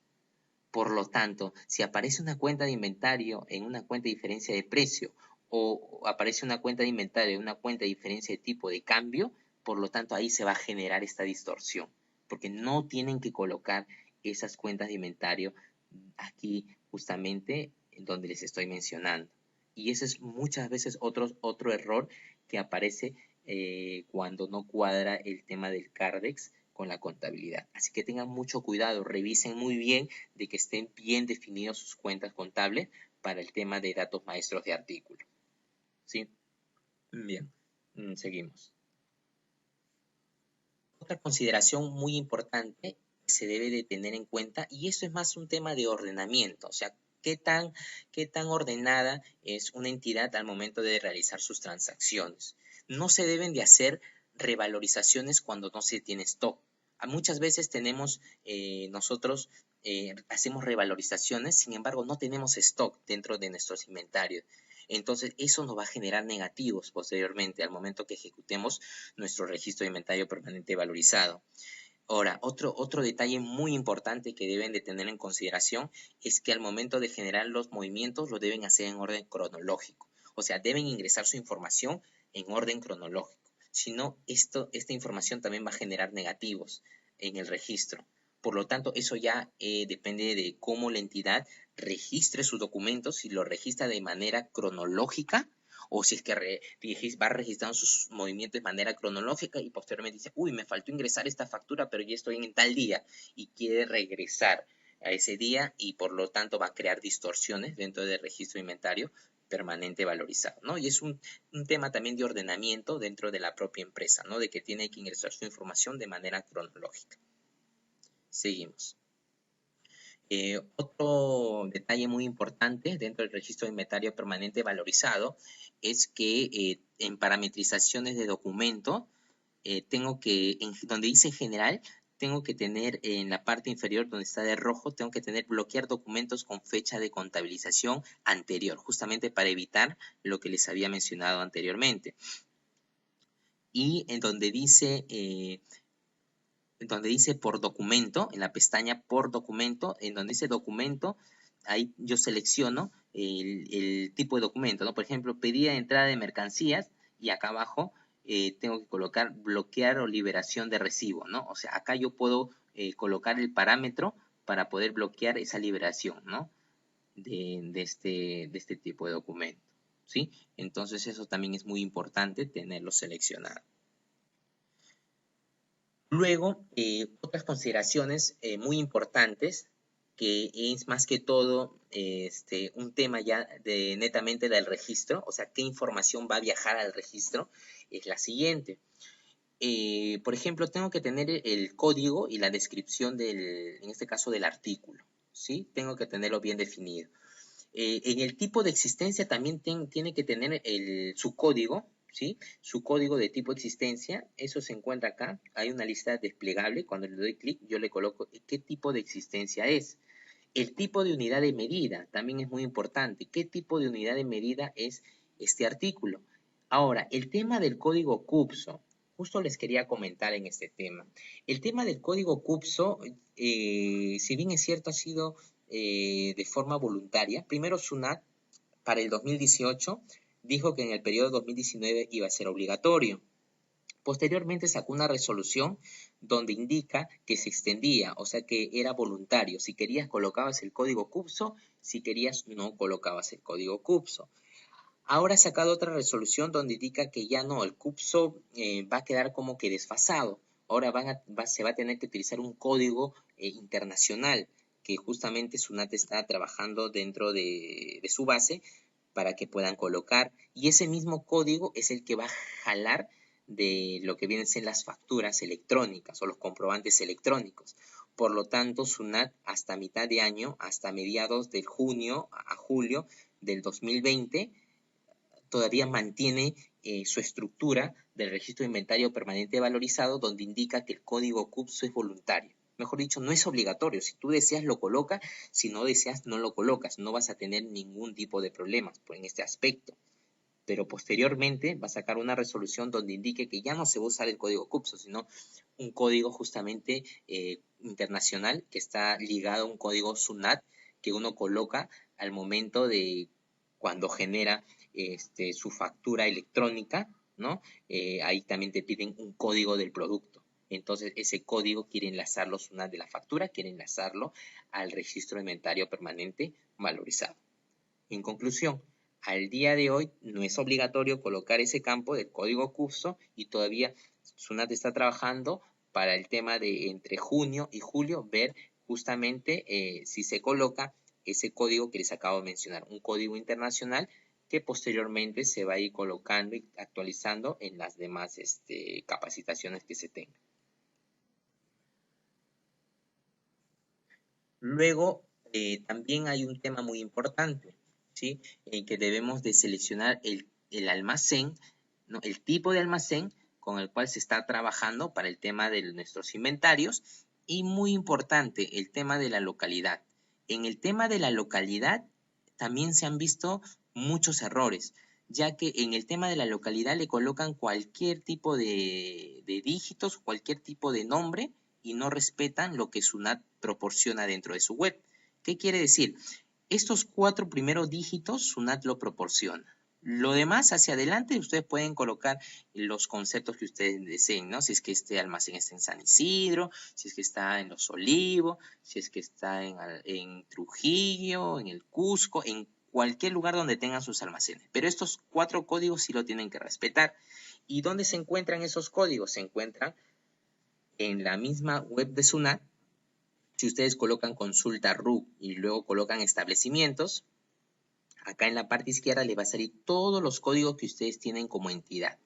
Por lo tanto, si aparece una cuenta de inventario en una cuenta de diferencia de precio o aparece una cuenta de inventario en una cuenta de diferencia de tipo de cambio, por lo tanto ahí se va a generar esta distorsión, porque no tienen que colocar esas cuentas de inventario aquí justamente donde les estoy mencionando. Y ese es muchas veces otro error que aparece cuando no cuadra el tema del CARDEX con la contabilidad. Así que tengan mucho cuidado, revisen muy bien de que estén bien definidos sus cuentas contables para el tema de datos maestros de artículo. ¿Sí? Bien, seguimos. Otra consideración muy importante que se debe de tener en cuenta, y esto es más un tema de ordenamiento, o sea, qué tan ordenada es una entidad al momento de realizar sus transacciones. No se deben de hacer revalorizaciones cuando no se tiene stock. Muchas veces tenemos, nosotros hacemos revalorizaciones, sin embargo no tenemos stock dentro de nuestros inventarios. Entonces eso nos va a generar negativos posteriormente al momento que ejecutemos nuestro registro de inventario permanente valorizado. Ahora, otro detalle muy importante que deben de tener en consideración es que al momento de generar los movimientos lo deben hacer en orden cronológico. O sea, deben ingresar su información en orden cronológico. Si no, esta información también va a generar negativos en el registro. Por lo tanto, eso ya depende de cómo la entidad registre sus documentos, si lo registra de manera cronológica o si es que va registrando sus movimientos de manera cronológica y posteriormente dice, uy, me faltó ingresar esta factura, pero ya estoy en tal día y quiere regresar a ese día y por lo tanto va a crear distorsiones dentro del registro de inventario permanente valorizado, ¿no? Y es un tema también de ordenamiento dentro de la propia empresa, ¿no? De que tiene que ingresar su información de manera cronológica. Seguimos. Otro detalle muy importante dentro del registro de inventario permanente valorizado es que en parametrizaciones de documento, donde dice general, tengo que tener en la parte inferior donde está de rojo, tengo que tener bloquear documentos con fecha de contabilización anterior, justamente para evitar lo que les había mencionado anteriormente. Y en donde dice por documento, en la pestaña por documento, en donde dice documento, ahí yo selecciono el tipo de documento, ¿no? Por ejemplo, pedida de entrada de mercancías y acá abajo tengo que colocar bloquear o liberación de recibo, ¿no? O sea, acá yo puedo colocar el parámetro para poder bloquear esa liberación, ¿no? De este tipo de documento, ¿sí? Entonces eso también es muy importante tenerlo seleccionado. Luego, otras consideraciones muy importantes, que es más que todo un tema ya netamente del registro, o sea, qué información va a viajar al registro, es la siguiente. Por ejemplo, tengo que tener el código y la descripción en este caso, del artículo, ¿sí? Tengo que tenerlo bien definido. En el tipo de existencia también tiene que tener su código, ¿sí? Su código de tipo existencia, eso se encuentra acá. Hay una lista desplegable. Cuando le doy clic, yo le coloco qué tipo de existencia es. El tipo de unidad de medida también es muy importante. ¿Qué tipo de unidad de medida es este artículo? Ahora, el tema del código CUPSO. Justo les quería comentar en este tema. El tema del código CUPSO, si bien es cierto, ha sido de forma voluntaria. Primero, SUNAT, para el 2018, dijo que en el periodo 2019 iba a ser obligatorio. Posteriormente sacó una resolución donde indica que se extendía, o sea que era voluntario. Si querías colocabas el código CUPSO, si querías no colocabas el código CUPSO. Ahora ha sacado otra resolución donde indica que ya no, el CUPSO va a quedar como que desfasado. Ahora se va a tener que utilizar un código internacional que justamente SUNAT está trabajando dentro de su base para que puedan colocar. Y ese mismo código es el que va a jalar de lo que vienen a ser las facturas electrónicas o los comprobantes electrónicos. Por lo tanto, SUNAT hasta mitad de año, hasta mediados de junio a julio del 2020, todavía mantiene su estructura del registro de inventario permanente valorizado, donde indica que el código CUPSO es voluntario. Mejor dicho, no es obligatorio. Si tú deseas, lo colocas. Si no deseas, no lo colocas. No vas a tener ningún tipo de problemas en este aspecto. Pero posteriormente va a sacar una resolución donde indique que ya no se va a usar el código CUPSO, sino un código justamente internacional que está ligado a un código SUNAT que uno coloca al momento de cuando genera su factura electrónica, ¿no? Ahí también te piden un código del producto. Entonces, ese código quiere enlazarlo SUNAT de la factura, quiere enlazarlo al registro de inventario permanente valorizado. En conclusión, al día de hoy no es obligatorio colocar ese campo del código CUPSO y todavía SUNAT está trabajando para el tema de entre junio y julio ver justamente si se coloca ese código que les acabo de mencionar, un código internacional que posteriormente se va a ir colocando y actualizando en las demás capacitaciones que se tengan. Luego, también hay un tema muy importante, ¿sí? Que debemos de seleccionar el almacén, ¿no? El tipo de almacén con el cual se está trabajando para el tema de nuestros inventarios y muy importante, el tema de la localidad. En el tema de la localidad también se han visto muchos errores, ya que en el tema de la localidad le colocan cualquier tipo de dígitos, cualquier tipo de nombre y no respetan lo que SUNAT proporciona dentro de su web. ¿Qué quiere decir? Estos 4 primeros dígitos SUNAT lo proporciona. Lo demás, hacia adelante, ustedes pueden colocar los conceptos que ustedes deseen, ¿no? Si es que este almacén está en San Isidro, si es que está en Los Olivos, si es que está en Trujillo, en el Cusco, en cualquier lugar donde tengan sus almacenes. Pero estos 4 códigos sí lo tienen que respetar. ¿Y dónde se encuentran esos códigos? Se encuentran en la misma web de SUNAT. Si ustedes colocan consulta RU y luego colocan establecimientos, acá en la parte izquierda le va a salir todos los códigos que ustedes tienen como entidad.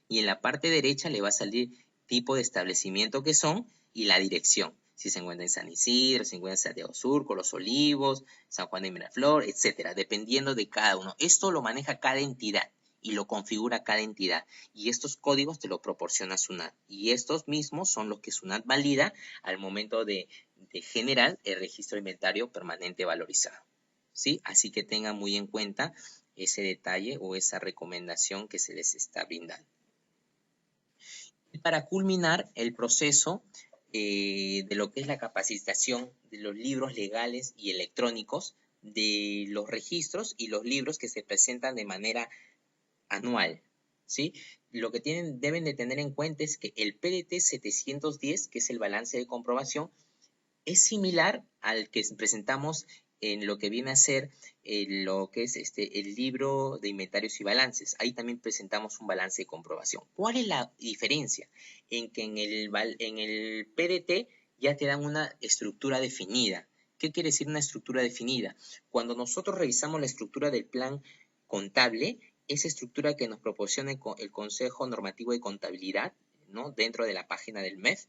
Y en la parte derecha le va a salir tipo de establecimiento que son y la dirección. Si se encuentra en San Isidro, si se encuentra en Santiago Surco, Los Olivos, San Juan de Miraflores, etcétera, dependiendo de cada uno. Esto lo maneja cada entidad y lo configura cada entidad. Y estos códigos te lo proporciona SUNAT. Y estos mismos son los que SUNAT valida al momento de generar el registro de inventario permanente valorizado. ¿Sí? Así que tengan muy en cuenta ese detalle o esa recomendación que se les está brindando. Y para culminar el proceso de lo que es la capacitación de los libros legales y electrónicos, de los registros y los libros que se presentan de manera anual, ¿sí? Lo que deben de tener en cuenta es que el PDT 710, que es el balance de comprobación, es similar al que presentamos en lo que viene a ser lo que es el libro de inventarios y balances. Ahí también presentamos un balance de comprobación. ¿Cuál es la diferencia? En que en el PDT ya te dan una estructura definida. ¿Qué quiere decir una estructura definida? Cuando nosotros revisamos la estructura del plan contable, esa estructura que nos proporciona el Consejo Normativo de Contabilidad, ¿no? Dentro de la página del MEF,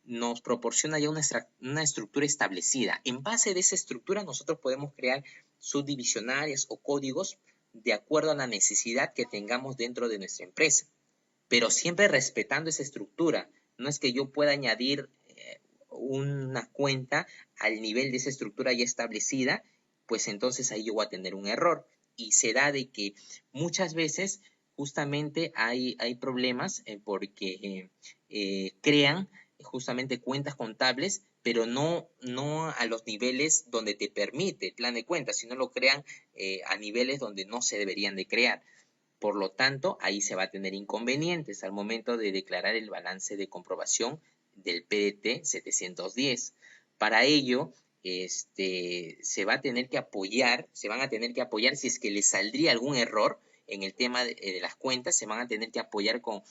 nos proporciona ya una estructura establecida. En base de esa estructura nosotros podemos crear subdivisionarias o códigos de acuerdo a la necesidad que tengamos dentro de nuestra empresa, pero siempre respetando esa estructura. No es que yo pueda añadir una cuenta al nivel de esa estructura ya establecida, pues entonces ahí yo voy a tener un error. Y se da de que muchas veces justamente hay problemas porque crean justamente cuentas contables, pero no a los niveles donde te permite el plan de cuentas, sino lo crean a niveles donde no se deberían de crear. Por lo tanto, ahí se va a tener inconvenientes al momento de declarar el balance de comprobación del PDT 710. Para ello, se van a tener que apoyar si es que les saldría algún error en el tema de las cuentas, se van a tener que apoyar con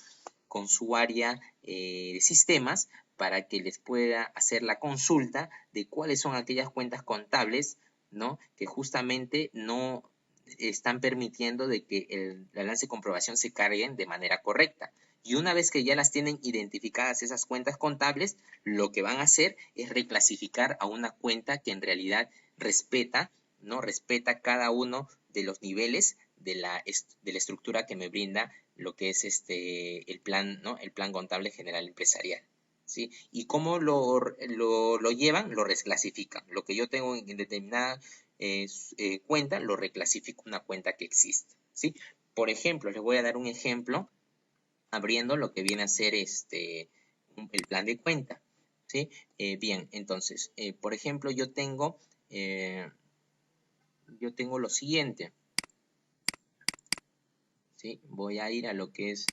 su área de sistemas para que les pueda hacer la consulta de cuáles son aquellas cuentas contables, ¿no? Que justamente no están permitiendo de que el balance de comprobación se carguen de manera correcta. Y una vez que ya las tienen identificadas esas cuentas contables, lo que van a hacer es reclasificar a una cuenta que en realidad respeta, ¿no? Respeta cada uno de los niveles de la estructura que me brinda lo que es el plan, ¿no? El plan contable general empresarial, ¿sí? Y cómo lo llevan, lo reclasifican. Lo que yo tengo en determinada cuenta, lo reclasifico a una cuenta que existe, ¿sí? Por ejemplo, les voy a dar un ejemplo abriendo lo que viene a ser el plan de cuenta, ¿sí? Bien, entonces, por ejemplo, yo tengo lo siguiente, ¿sí? Voy a ir a lo que es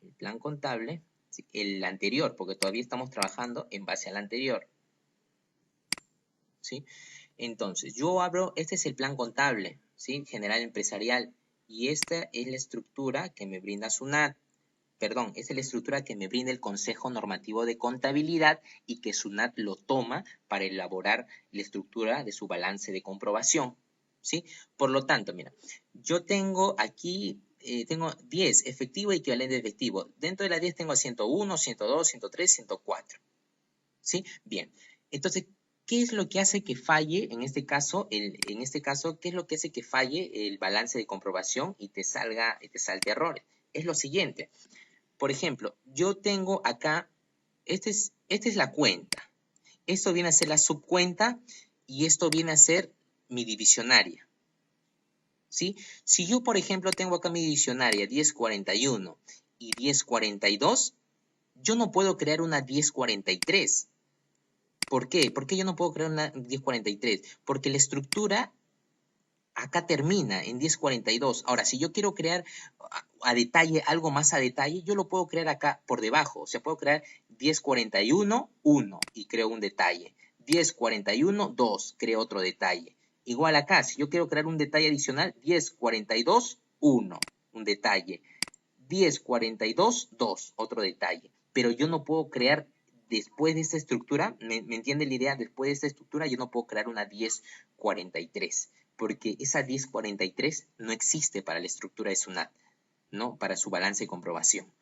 el plan contable, ¿sí? El anterior, porque todavía estamos trabajando en base al anterior, ¿sí? Entonces, yo abro, este es el plan contable, ¿sí? General empresarial, y esta es la estructura que me brinda SUNAT. Perdón, esta es la estructura que me brinda el Consejo Normativo de Contabilidad y que SUNAT lo toma para elaborar la estructura de su balance de comprobación, ¿sí? Por lo tanto, mira, yo tengo aquí, tengo 10, efectivo y equivalente efectivo. Dentro de las 10 tengo 101, 102, 103, 104, ¿sí? Bien, entonces, ¿qué es lo que hace que falle, en este caso, qué es lo que hace que falle el balance de comprobación y te salte errores? Es lo siguiente. Por ejemplo, yo tengo acá, esta es la cuenta. Esto viene a ser la subcuenta y esto viene a ser mi divisionaria, ¿sí? Si yo, por ejemplo, tengo acá mi divisionaria 1041 y 1042, yo no puedo crear una 1043. ¿Por qué? ¿Por qué yo no puedo crear una 1043? Porque la estructura acá termina en 1042. Ahora, si yo quiero crear a detalle, algo más a detalle, yo lo puedo crear acá por debajo. O sea, puedo crear 1041, 1 y creo un detalle. 1041, 2, creo otro detalle. Igual acá, si yo quiero crear un detalle adicional, 1042, 1, un detalle. 1042, 2, otro detalle. Pero yo no puedo crear después de esta estructura, ¿me entiende la idea? Después de esta estructura yo no puedo crear una 1043, porque esa 1043 no existe para la estructura de SUNAT, ¿no? Para su balance de comprobación.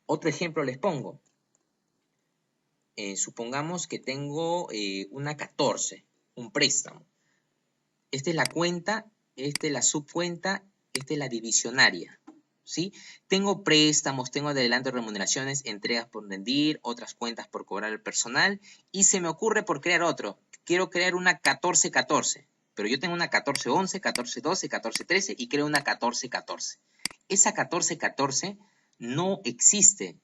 Otro ejemplo les pongo. supongamos que tengo una 14, un préstamo. Esta es la cuenta, esta es la subcuenta, esta es la divisionaria, ¿sí? Tengo préstamos, tengo adelanto de remuneraciones, entregas por rendir, otras cuentas por cobrar al personal, y se me ocurre por crear otro. Quiero crear una 14-14, pero yo tengo una 14-11, 14-12, 14-13 y creo una 14-14. Esa 14-14 no existe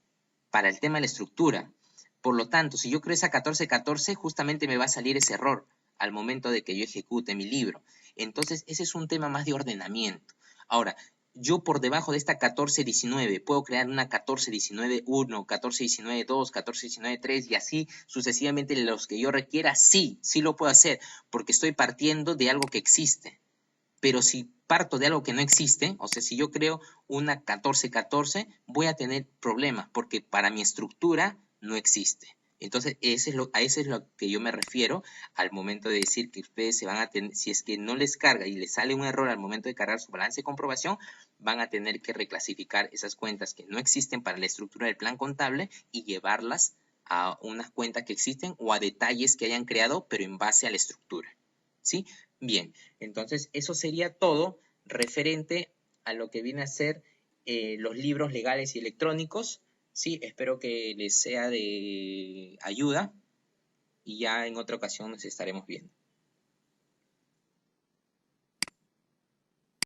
para el tema de la estructura. Por lo tanto, si yo creo esa 14-14, justamente me va a salir ese error al momento de que yo ejecute mi libro. Entonces, ese es un tema más de ordenamiento. Ahora, yo por debajo de esta 14-19 puedo crear una 14-19-1, 14-19-2, 14-19-3 y así sucesivamente los que yo requiera. Sí, sí lo puedo hacer porque estoy partiendo de algo que existe. Pero si parto de algo que no existe, o sea, si yo creo una 14-14, voy a tener problemas porque para mi estructura no existe. Entonces, a eso es lo que yo me refiero al momento de decir que ustedes se van a tener, si es que no les carga y les sale un error al momento de cargar su balance de comprobación, van a tener que reclasificar esas cuentas que no existen para la estructura del plan contable y llevarlas a unas cuentas que existen o a detalles que hayan creado, pero en base a la estructura. ¿Sí? Bien, entonces eso sería todo referente a lo que viene a ser los libros legales y electrónicos. Sí, espero que les sea de ayuda y ya en otra ocasión nos estaremos viendo.